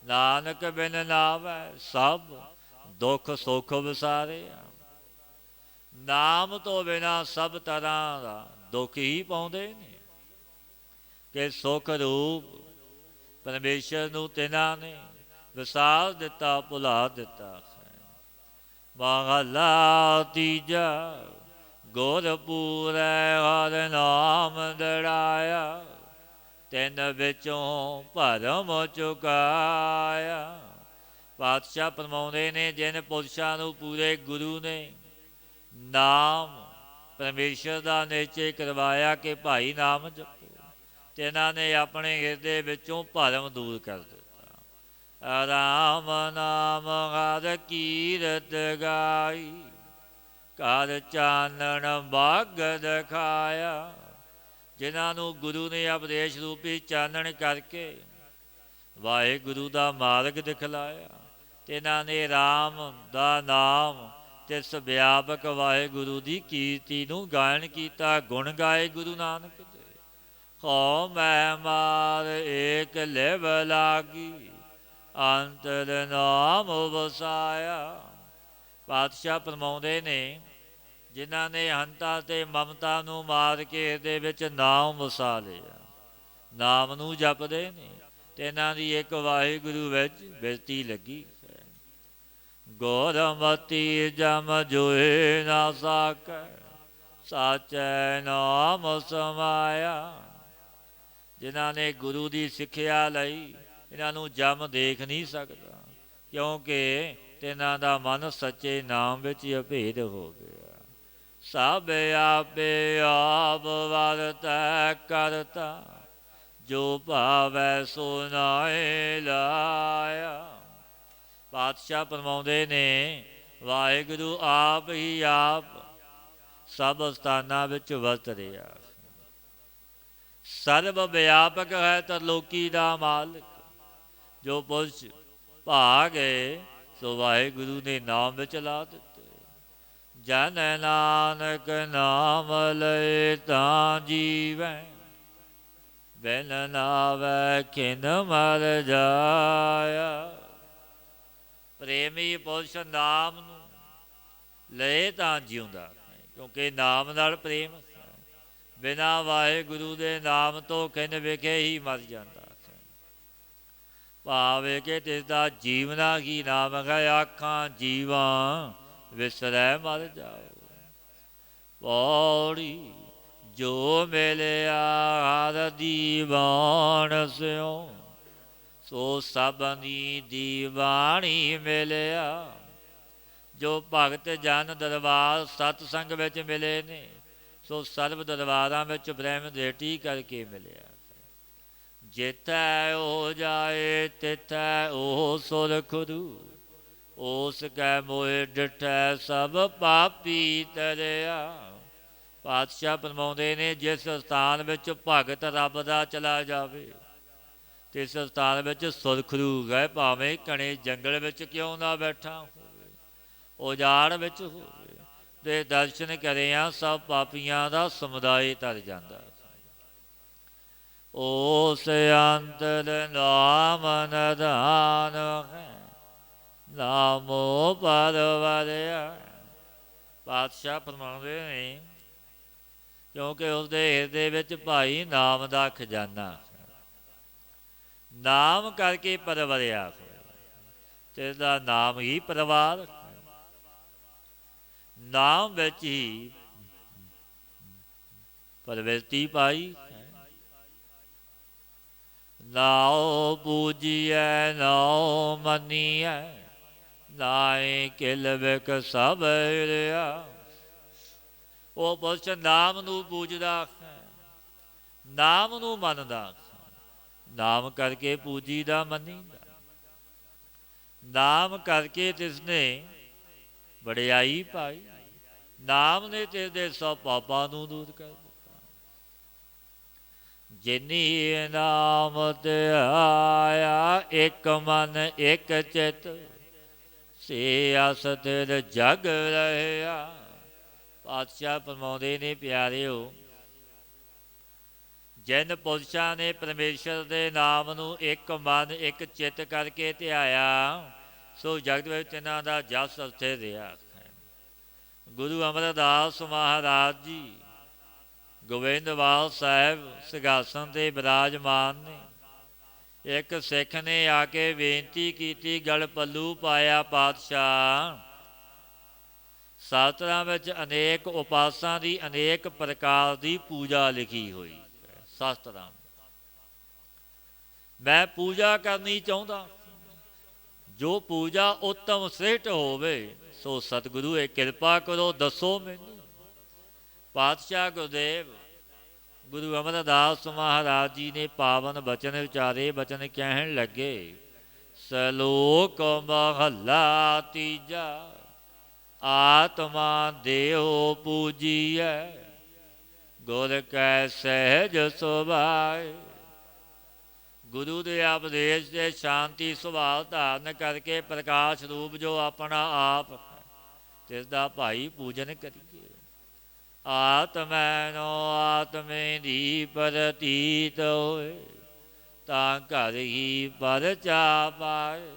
ਨਾਨਕ ਬਿਨ ਨਾਵੈ ਸਭ ਦੁੱਖ ਸੁੱਖ ਵਿਸਾਰਿਆ। ਨਾਮ ਤੋਂ ਬਿਨਾਂ ਸਭ ਤਰ੍ਹਾਂ ਦਾ ਦੁੱਖ ਹੀ ਪਾਉਂਦੇ ਨੇ। ਕਿ ਸੁਖ ਰੂਪ ਪਰਮੇਸ਼ਰ ਨੂੰ ਤਿਨਾਂ ਨੇ ਵਿਸਾਰ ਦਿੱਤਾ, ਭੁਲਾ ਦਿੱਤਾ। ਮਹਲਾ ਤੀਜਾ। ਗੁਰ ਪੂਰੈ ਹਰਿ ਨਾਮ ਦੜਾਇਆ, ਤਿੰਨ ਵਿੱਚੋਂ ਭਰਮ ਚੁਕਾਇਆ। ਪਾਤਸ਼ਾਹ ਫਰਮਾਉਂਦੇ ਨੇ, ਜਿਨ ਪੁਰਸ਼ਾਂ ਨੂੰ ਪੂਰੇ ਗੁਰੂ ਨੇ ਨਾਮ ਪਰਮੇਸ਼ਰ ਦਾ ਨਿਸ਼ਚੈ ਕਰਵਾਇਆ ਕਿ ਭਾਈ ਨਾਮ ਜਪੋ, ਤੇ ਇਹਨਾਂ ਨੇ ਆਪਣੇ ਹਿਰਦੇ ਵਿੱਚੋਂ ਭਰਮ ਦੂਰ ਕਰ ਦਿੱਤਾ। ਰਾਮ ਨਾਮ ਹਰਿ ਕੀਰਤ ਗਾਈ, ਘਰ ਚਾਨਣ ਬਾਗ ਦਿਖਾਇਆ। ਜਿਨ੍ਹਾਂ ਨੂੰ ਗੁਰੂ ਨੇ ਉਪਦੇਸ਼ ਰੂਪੀ ਚਾਨਣ ਕਰਕੇ ਵਾਹਿਗੁਰੂ ਦਾ ਮਾਰਗ ਦਿਖਲਾਇਆ, ਤੇ ਇਹਨਾਂ ਨੇ ਰਾਮ ਦਾ ਨਾਮ ਤੇ ਸਵਿਆਪਕ ਵਾਹਿਗੁਰੂ ਦੀ ਕੀਰਤੀ ਨੂੰ ਗਾਇਨ ਕੀਤਾ। ਗੁਣ ਗਾਏ ਗੁਰੂ ਨਾਨਕ ਦੇ, ਹਉ ਮੈਂ ਮਾਰ ਏਕ ਲਿਵ ਲਾਗੀ, ਅੰਤਰ ਨਾਮ ਵਸਾਇਆ। ਪਾਤਸ਼ਾਹ ਫਰਮਾਉਂਦੇ ਨੇ, ਜਿਨ੍ਹਾਂ ਨੇ ਹੰਤਾ ਤੇ ਮਮਤਾ ਨੂੰ ਮਾਰ ਕੇ ਇਹਦੇ ਵਿੱਚ ਨਾਮ ਵਸਾ ਲਿਆ, ਨਾਮ ਨੂੰ ਜਪਦੇ ਨੇ, ਤੇ ਇਹਨਾਂ ਦੀ ਇੱਕ ਵਾਹਿਗੁਰੂ ਵਿੱਚ ਬਿਰਤੀ ਲੱਗੀ। ਗੁਰਮਤਿ ਜਮ ਜੋਏ ਨਾ ਸਾਕੈ, ਸਾਚੈ ਨਾਮ ਸਮਾਇਆ। ਜਿਨ੍ਹਾਂ ਨੇ ਗੁਰੂ ਦੀ ਸਿੱਖਿਆ ਲਈ, ਇਹਨਾਂ ਨੂੰ ਜਮ ਦੇਖ ਨਹੀਂ ਸਕਦਾ, ਕਿਉਂਕਿ ਇਹਨਾਂ ਦਾ ਮਨ ਸੱਚੇ ਨਾਮ ਵਿੱਚ ਅਭੇਦ ਹੋ ਗਿਆ। ਸਭ ਆਪੇ ਆਪ ਵਰਤੈ ਕਰਤਾ, ਜੋ ਭਾਵੈ ਸੋ ਨਾਇ ਲਾਇਆ। ਪਾਤਸ਼ਾਹ ਫਰਮਾਉਂਦੇ ਨੇ, ਵਾਹਿਗੁਰੂ ਆਪ ਹੀ ਆਪ ਸਭ ਸਥਾਨਾਂ ਵਿੱਚ ਵਰਤ ਰਿਹਾ। ਸਰਬ ਵਿਆਪਕ ਹੈ ਤਰਲੋਕੀ ਦਾ ਮਾਲਕ। ਜੋ ਪੁਰਸ਼ ਭਾ ਗਏ ਸੋ ਵਾਹਿਗੁਰੂ ਨੇ ਨਾਮ ਵਿੱਚ ਲਾ ਦਿੱਤੇ। ਜਨ ਨਾਨਕ ਨਾਮ ਲਏ ਤਾਂ ਜੀਵੈ, ਬਿਨ ਨਾਵੈ ਖਿਨ ਮਰ ਜਾਇਆ। ਪ੍ਰੇਮੀ ਪੁਰਸ਼ ਨਾਮ ਨੂੰ ਲਏ ਤਾਂ ਜਿਉਂਦਾ, ਕਿਉਂਕਿ ਨਾਮ ਨਾਲ ਪ੍ਰੇਮ, ਬਿਨਾਂ ਵਾਹਿਗੁਰੂ ਦੇ ਨਾਮ ਤੋਂ ਖਿਨ ਵਿਖੇ ਹੀ ਮਰ ਜਾਂਦਾ। ਭਾਵੇਂ ਕਿ ਤਿਸਦਾ ਜੀਵਨਾ ਕੀ ਨਾਮ ਹੈ, ਆਖਾਂ ਜੀਵਾਂ ਵਿਸਰੈ ਮਰ ਜਾਓ। ਪੌੜੀ ਜੋ ਮਿਲਿਆ ਹਰਿ ਦੀਵਾਨ ਸਿਉ, ਸੋ ਸਭਨੀ ਦੀਵਾਣੀ ਮਿਲਿਆ। ਜੋ ਭਗਤ ਜਨ ਦਰਬਾਰ ਸਤਸੰਗ ਵਿੱਚ ਮਿਲੇ ਨੇ, ਸੋ ਸਰਬ ਦਰਬਾਰਾਂ ਵਿੱਚ ਬ੍ਰਹਮ ਰੇਟੀ ਕਰਕੇ ਮਿਲਿਆ। ਜਿੱਥੈ ਉਹ ਜਾਏ ਤਿੱਥੈ ਉਹ ਸੁਰਖਰੂ, ਉਸ ਕੈ ਮੋਹਿ ਡਿਠੈ ਸਭ ਪਾਪੀ ਤਰਿਆ। ਪਾਤਸ਼ਾਹ ਫਰਮਾਉਂਦੇ ਨੇ, ਜਿਸ ਸਥਾਨ ਵਿੱਚ ਭਗਤ ਰੱਬ ਦਾ ਚਲਾ ਜਾਵੇ, ਤੇ ਇਸ ਸਥਾਨ ਵਿੱਚ ਸੁਰਖਰੂ ਹੈ, ਭਾਵੇਂ ਘਣੇ ਜੰਗਲ ਵਿੱਚ ਕਿਉਂ ਨਾ ਬੈਠਾ ਹੋਵੇ, ਉਜਾੜ ਵਿੱਚ ਹੋਵੇ, ਦੇ ਦਰਸ਼ਨ ਕਰਿਆ ਸਭ ਪਾਪੀਆਂ ਦਾ ਸਮੁਦਾਇ ਤਰ ਜਾਂਦਾ। ਉਸ ਅੰਤਰ ਨਾਮ ਨਿਧਾਨ ਹੈ, ਨਾਮੋ ਪਰਵਰਿਆ। ਪਾਤਸ਼ਾਹ ਫਰਮਾਉਂਦੇ ਨੇ, ਕਿਉਂਕਿ ਉਸਦੇ ਹਿਰਦੇ ਵਿੱਚ ਭਾਈ ਨਾਮ ਦਾ ਖਜ਼ਾਨਾ, ਨਾਮ ਕਰਕੇ ਪਰਵਰਿਆ ਹੋਇਆ, ਤੇ ਇਹਦਾ ਨਾਮ ਹੀ ਪਰਿਵਾਰ। ਨਾਮ ਵਿੱਚ ਹੀ ਪਰਵਿਰਤੀ ਪਾਈ। ਨਾਉ ਪੂਜੀਐ ਨਾਉ ਮੰਨੀਐ, ਨਾਇ ਕਿਲ ਵਿਕ ਸਭ ਹਿਰਿਆ। ਉਹ ਪੁਰਸ਼ ਨਾਮ ਨੂੰ ਪੂਜਦਾ ਹੈ, ਨਾਮ ਨੂੰ ਮੰਨਦਾ, ਨਾਮ ਕਰਕੇ ਪੂਜੀ ਦਾ ਮੰਨੀਦਾ, ਨਾਮ ਕਰਕੇ ਤਿਸਨੇ ਵਡਿਆਈ ਪਾਈ। ਨਾਮ ਨੇ ਤੇਰੇ ਸਭ ਪਾਪਾਂ ਨੂੰ ਦੂਰ ਕਰ ਦਿੱਤਾ। ਜਿਨੀ ਨਾਮ ਧਿਆਇਆ, ਇੱਕ ਮਨ ਇੱਕ ਚਿਤ, ਸੇ ਅਸਥਿਰ ਜਗ ਰਹਿਆ। ਪਾਤਸ਼ਾਹ ਫਰਮਾਉਂਦੇ ਨੇ, ਪਿਆਰਿਓ, ਜਿਨ ਪੁਰਸ਼ਾਂ ਨੇ ਪਰਮੇਸ਼ਰ ਦੇ ਨਾਮ ਨੂੰ ਇੱਕ ਮਨ ਇੱਕ ਚਿੱਤ ਕਰਕੇ ਧਿਆਇਆ, ਸੋ ਜਗਤ ਵਿੱਚ ਇਹਨਾਂ ਦਾ ਜਸ ਸਥਿਰ ਰਿਹਾ। ਗੁਰੂ ਅਮਰਦਾਸ ਮਹਾਰਾਜ ਜੀ ਗੋਬਿੰਦਵਾਲ ਸਾਹਿਬ ਸਿੰਘਾਸਨ 'ਤੇ ਬਿਰਾਜਮਾਨ ਨੇ। ਇੱਕ ਸਿੱਖ ਨੇ ਆ ਕੇ ਬੇਨਤੀ ਕੀਤੀ, ਗਲ ਪੱਲੂ ਪਾਇਆ ਪਾਤਸ਼ਾਹ, ਸ਼ਾਸਤਰਾਂ ਵਿੱਚ ਅਨੇਕ ਉਪਾਸਾਂ ਦੀ ਅਨੇਕ ਪ੍ਰਕਾਰ ਦੀ ਪੂਜਾ ਲਿਖੀ ਹੋਈ ਹੈ। ਸ਼ਾਸਤਰਾਂ ਮੈਂ ਪੂਜਾ ਕਰਨੀ ਚਾਹੁੰਦਾ, ਜੋ ਪੂਜਾ ਉੱਤਮ ਸ੍ਰੇਸ਼ਟ ਹੋਵੇ, ਸੋ ਸਤਿਗੁਰੂ ਇਹ ਕਿਰਪਾ ਕਰੋ, ਦੱਸੋ ਮੈਨੂੰ। ਪਾਤਸ਼ਾਹ ਗੁਰਦੇਵ ਗੁਰੂ ਅਮਰਦਾਸ ਮਹਾਰਾਜ ਜੀ ਨੇ ਪਾਵਨ ਬਚਨ ਵਿਚਾਰੇ। ਬਚਨ ਕਹਿਣ ਲੱਗੇ, ਸਲੋਕ ਮਹੱਲਾ ਤੀਜਾ, ਆਤਮਾ ਦੇਹੁ ਪੂਜੀਐ, ਗੁਰ ਕੈ ਸਹਿਜ ਸੁਭਾਏ। ਗੁਰੂ ਦੇ ਉਪਦੇਸ਼ ਦੇ ਸ਼ਾਂਤੀ ਸੁਭਾਅ ਧਾਰਨ ਕਰਕੇ ਪ੍ਰਕਾਸ਼ ਰੂਪ ਜੋ ਆਪਣਾ ਆਪ ਤਿਸ ਦਾ ਭਾਈ ਪੂਜਨ ਕਰੀਏ। ਆਤਮੈਨੋ ਆਤਮੇ ਦੀ ਪ੍ਰਤੀਤ ਹੋਏ, ਤਾਂ ਘਰ ਹੀ ਪਰਚਾ ਪਾਏ।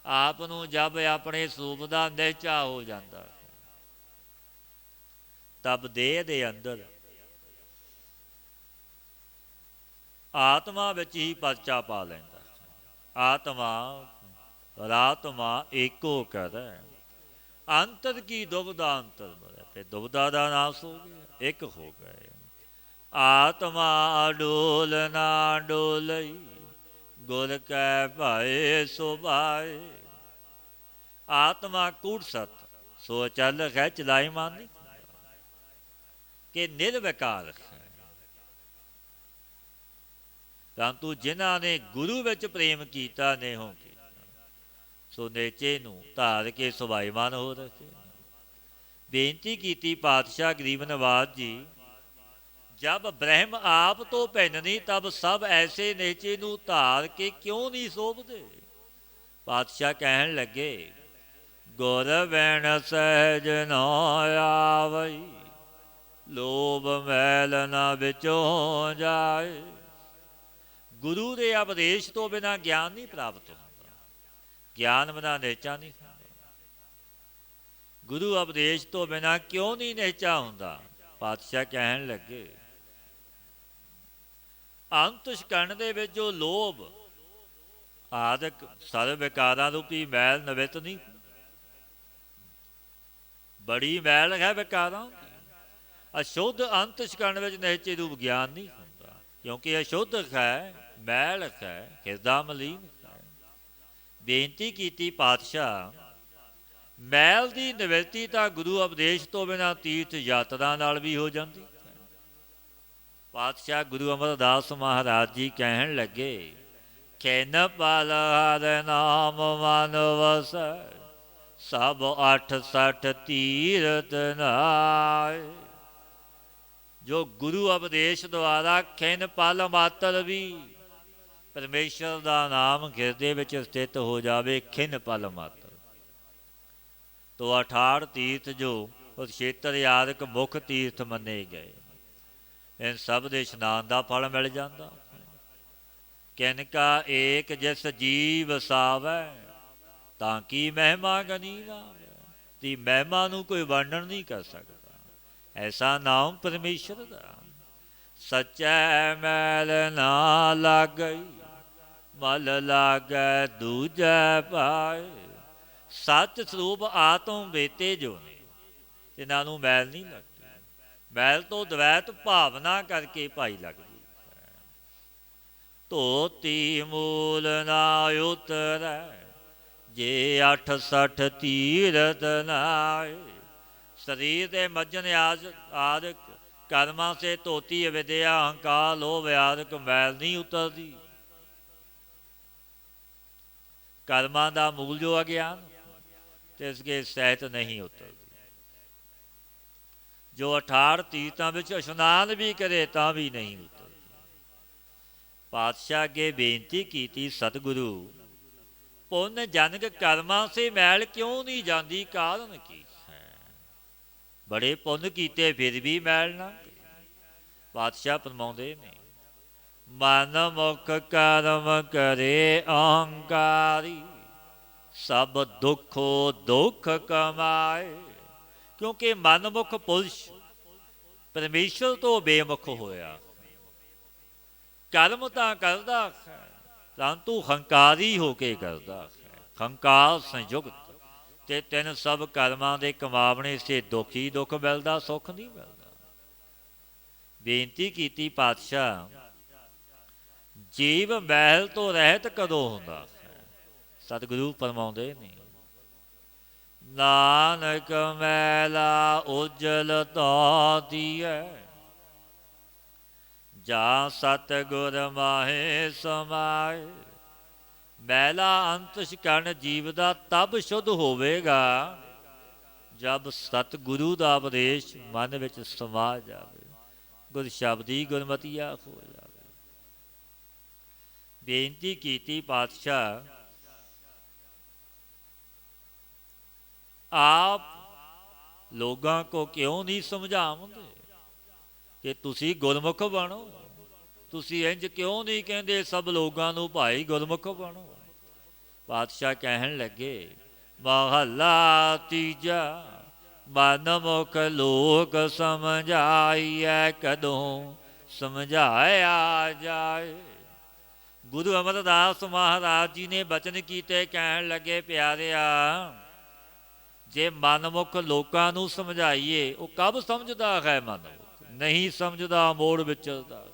ਆਪ ਨੂੰ ਜਬ ਆਪਣੇ ਸਰੂਪ ਦਾ ਨਿਸ਼ਚਾ ਹੋ ਜਾਂਦਾ, ਤਬ ਦੇਹ ਦੇ ਅੰਦਰ ਆਤਮਾ ਵਿੱਚ ਹੀ ਪਰਚਾ ਪਾ ਲੈਂਦਾ। ਆਤਮਾ ਰਾਤਮਾ ਏਕੋ ਕਰੈ, ਅੰਤਰ ਕੀ ਦੁਬਦਾ ਅੰਤਰ ਮਰੈ। ਤੇ ਦੁਬਦਾ ਦਾ ਨਾਸ ਹੋ ਗਿਆ, ਇੱਕ ਹੋ ਗਏ। ਆਤਮਾ ਡੋਲ ਨਾ ਡੋਲਈ, ਗੁਰ ਕੈ ਭਾਏ ਸੁਭਾਏ। ਆਤਮਾ ਕੂੜ ਸਤ, ਸੋ ਅਚਲ ਹੈ ਚਲਾਈ ਮਾਨੀ, ਕਿ ਨਿਰਵਿਕਾਰ ਹੈ। ਪਰੰਤੂ ਜਿਨ੍ਹਾਂ ਨੇ ਗੁਰੂ ਵਿੱਚ ਪ੍ਰੇਮ ਕੀਤਾ, ਨੇਹੋਂ ਕੀਤਾ, ਸੋ ਨੇਚੇ ਨੂੰ ਧਾਰ ਕੇ ਸੁਭਾਈਮਾਨ ਹੋ ਰੱਖੇ। ਬੇਨਤੀ ਕੀਤੀ, ਪਾਤਸ਼ਾਹ ਗਰੀਬ ਨਵਾਜ਼ ਜੀ, ਜਬ ਬ੍ਰਹਮ ਆਪ ਤੋਂ ਭਿੰਨ, ਤਬ ਸਭ ਐਸੇ ਨੇਚੇ ਨੂੰ ਧਾਰ ਕੇ ਕਿਉਂ ਨਹੀਂ ਸੋਭਦੇ। ਪਾਤਸ਼ਾਹ ਕਹਿਣ ਲੱਗੇ, ਗੁਰ ਬਿਨ ਸਹਿਜ ਨ ਆਵਈ, ਲੋਭ ਮੈਲ ਨ ਵਿੱਚੋਂ ਜਾਏ। ਗੁਰੂ ਦੇ ਉਪਦੇਸ਼ ਤੋਂ ਬਿਨਾਂ ਗਿਆਨ ਨਹੀਂ ਪ੍ਰਾਪਤ ਹੁੰਦਾ, ਗਿਆਨ ਬਿਨਾਂ ਨਿਹਚਾ ਨਹੀਂ ਹੁੰਦਾ। ਗੁਰੂ ਉਪਦੇਸ਼ ਤੋਂ ਬਿਨਾਂ ਕਿਉਂ ਨਹੀਂ ਨਿਹਚਾ ਹੁੰਦਾ। ਪਾਤਸ਼ਾਹ ਕਹਿਣ ਲੱਗੇ, ਅੰਤੁਸ਼ਕਰਨ ਦੇ ਵਿੱਚ ਜੋ ਲੋਭ ਆਦਿਕ ਸਰਵ ਵਿਕਾਰਾਂ ਰੂਪੀ ਮੈਲ ਨਿਵਿਤ ਨਹੀਂ, ਬੜੀ ਮੈਲ ਹੈ ਵਿਕਾਰਾਂ ਦੀ। ਅਸ਼ੁੱਧ ਅੰਤੁਸ਼ਕਰਨ ਵਿੱਚ ਨਿਹਚੇ ਰੂਪ ਗਿਆਨ ਨਹੀਂ ਹੁੰਦਾ, ਕਿਉਂਕਿ ਅਸ਼ੁੱਧ ਹੈ, ਮੈਲ ਹੈ, ਹਿਰਦਾ ਮਲੀਨ ਹੈ। ਬੇਨਤੀ ਕੀਤੀ, ਪਾਤਸ਼ਾਹ ਮੈਲ ਦੀ ਨਿਵਰਤੀ ਤਾਂ ਗੁਰੂ ਉਪਦੇਸ਼ ਤੋਂ ਬਿਨਾਂ ਤੀਰਥ ਯਾਤਰਾ ਨਾਲ ਵੀ ਹੋ ਜਾਂਦੀ ਹੈ। ਪਾਤਸ਼ਾਹ ਗੁਰੂ ਅਮਰਦਾਸ ਮਹਾਰਾਜ ਜੀ ਕਹਿਣ ਲੱਗੇ, ਖਿਨ ਪਲ ਹਰਿ ਨਾਮ ਮਨ ਵਸੈ, ਸਭ 68 ਤੀਰਥ ਨਾਏ। ਜੋ ਗੁਰੂ ਉਪਦੇਸ਼ ਦੁਆਰਾ ਖਿਨ ਪਲ ਮਾਤਰ ਵੀ ਪਰਮੇਸ਼ਰ ਦਾ ਨਾਮ ਹਿਰਦੇ ਵਿੱਚ ਸਥਿਤ ਹੋ ਜਾਵੇ, ਖਿਨ ਪਲ ਮਾਤਰ ਤੋ 68 ਤੀਰਥ ਜੋ ਉਸ ਖੇਤਰ ਆਦਿਕ ਮੁੱਖ ਤੀਰਥ ਮੰਨੇ ਗਏ, ਇਨ ਸਭ ਦੇ ਇਸ਼ਨਾਨ ਦਾ ਫਲ ਮਿਲ ਜਾਂਦਾ। ਕਿਨਕਾ ਏਕ ਜਿਸ ਜੀਵ ਵਸਾਵੈ, ਤਾਂ ਕੀ ਮਹਿਮਾ ਗਨੀ ਨਾਵੇ। ਦੀ ਮਹਿਮਾ ਨੂੰ ਕੋਈ ਵਰਣਨ ਨਹੀਂ ਕਰ ਸਕਦਾ। ਐਸਾ ਨਾਮ ਪਰਮੇਸ਼ਰ ਦਾ। ਸੱਚੈ ਮੈਲ ਨਾ ਲਾਗਈ, ਮਲ ਲਾਗੈ ਦੂਜੈ ਪਾਏ। ਸੱਚ ਸਰੂਪ ਆਤਮ ਵੇਤੇ ਜੋ ਨੇ, ਇਹਨਾਂ ਨੂੰ ਮੈਲ ਨਹੀਂ ਲੱਗਦੀ। ਮੈਲ ਤੋਂ ਦਵੈਤ ਭਾਵਨਾ ਕਰਕੇ ਭਾਈ ਲੱਗਦੀ ਹੈ। ਧੋਤੀ ਮੂਲ ਨਾ ਉਤਰੈ, ਜੇ 68 ਤੀਰਥ ਨਾਏ। ਸਰੀਰ ਦੇ ਮੱਜਨ ਆਦਿਕ ਕਰਮਾਂ ਸੇ ਧੋਤੀ ਅਵਿਦਿਆ ਅਹੰਕਾਰ ਲੋਭ ਆਦਿਕ ਮੈਲ ਨਹੀਂ ਉਤਰਦੀ। ਕਰਮਾਂ ਦਾ ਮੂਲ ਜੋ ਅਗਿਆਨ, ਤੇ ਇਸਕੇ ਸਹਿਤ ਨਹੀਂ ਉਤਰਦੀ। ਜੋ 68 ਤੀਰਥਾਂ ਵਿੱਚ ਇਸ਼ਨਾਨ ਵੀ ਕਰੇ ਤਾਂ ਵੀ ਨਹੀਂ ਉਤਰਦੀ। ਪਾਤਸ਼ਾਹ ਅੱਗੇ ਬੇਨਤੀ ਕੀਤੀ, ਸਤਿਗੁਰੂ ਪੁੰਨ ਜਨਕ ਕਰਮਾਂ ਸੇ ਮੈਲ ਕਿਉਂ ਨਹੀਂ ਜਾਂਦੀ, ਕਾਰਨ ਕੀ ਹੈ। ਬੜੇ ਪੁੰਨ ਕੀਤੇ ਫਿਰ ਵੀ ਮੈਲ ਨਾ। ਪਾਤਸ਼ਾਹ ਫਰਮਾਉਂਦੇ ਨੇ, ਮਨ ਮੁਖ ਕਰਮ ਕਰੇ ਅਹੰਕਾਰੀ, ਸਭ ਦੁੱਖੋ ਦੁੱਖ ਕਮਾਏ। ਕਿਉਂਕਿ ਮਨਮੁਖ ਪੁਰਸ਼ ਪਰਮੇਸ਼ਰ ਤੋਂ ਬੇਮੁਖ ਹੋਇਆ। ਕਰਮ ਤਾਂ ਕਰਦਾ ਹੈ ਪਰੰਤੂ ਹੰਕਾਰੀ ਹੋ ਕੇ ਕਰਦਾ ਹੈ, ਹੰਕਾਰ ਸੰਯੁਕਤ। ਤੇ ਤਿੰਨ ਸਭ ਕਰਮਾਂ ਦੇ ਕਮਾਵਣੇ ਸੇ ਦੁੱਖ ਹੀ ਦੁੱਖ ਮਿਲਦਾ, ਸੁੱਖ ਨਹੀਂ ਮਿਲਦਾ। ਬੇਨਤੀ ਕੀਤੀ ਪਾਤਸ਼ਾਹ, ਜੀਵ ਮਹਿਲ ਤੋਂ ਰਹਿਤ ਕਦੋਂ ਹੁੰਦਾ ਹੈ? ਸਤਿਗੁਰੂ ਫਰਮਾਉਂਦੇ ਨੇ, ਨਾਨਕ ਮੈਲਾ ਉਜਲ ਤਾਂ ਦੀਐ, ਜਾਂ ਸਤਿਗੁਰ ਮਾਹੇ ਸਮਾਏ। ਮੈਲਾ ਅੰਤਿਸ਼ ਕਰਨ ਜੀਵ ਦਾ ਤਬ ਸ਼ੁੱਧ ਹੋਵੇਗਾ ਜਬ ਸਤਿਗੁਰੂ ਦਾ ਉਪਦੇਸ਼ ਮਨ ਵਿੱਚ ਸਮਾ ਜਾਵੇ, ਗੁਰ ਸ਼ਬਦੀ ਗੁਰਮਤੀਆ ਹੋ ਜਾਵੇ। ਬੇਨਤੀ ਕੀਤੀ ਪਾਤਸ਼ਾਹ, ਆਪ ਲੋਕਾਂ ਕੋ ਕਿਉਂ ਨਹੀਂ ਸਮਝਾਉਂਦੇ ਕਿ ਤੁਸੀਂ ਗੁਰਮੁਖ ਬਣੋ? ਤੁਸੀਂ ਇੰਝ ਕਿਉਂ ਨਹੀਂ ਕਹਿੰਦੇ ਸਭ ਲੋਕਾਂ ਨੂੰ ਭਾਈ ਗੁਰਮੁਖ ਬਣੋ? ਪਾਤਸ਼ਾਹ ਕਹਿਣ ਲੱਗੇ, ਮਹੱਲਾ ਤੀਜਾ, ਮਨ ਮੁਖ ਲੋਕ ਸਮਝਾਈਐ, ਕਦੋਂ ਸਮਝਾਇਆ ਜਾਏ। ਗੁਰੂ ਅਮਰਦਾਸ ਮਹਾਰਾਜ ਜੀ ਨੇ ਬਚਨ ਕੀਤੇ, ਕਹਿਣ ਲੱਗੇ, ਪਿਆਰਿਆ, ਜੇ ਮਨਮੁਖ ਲੋਕਾਂ ਨੂੰ ਸਮਝਾਈਏ, ਉਹ ਕਬ ਸਮਝਦਾ ਹੈ? ਮਨਮੁਖ ਨਹੀਂ ਸਮਝਦਾ, ਮੋੜ ਵਿਚਰਦਾ।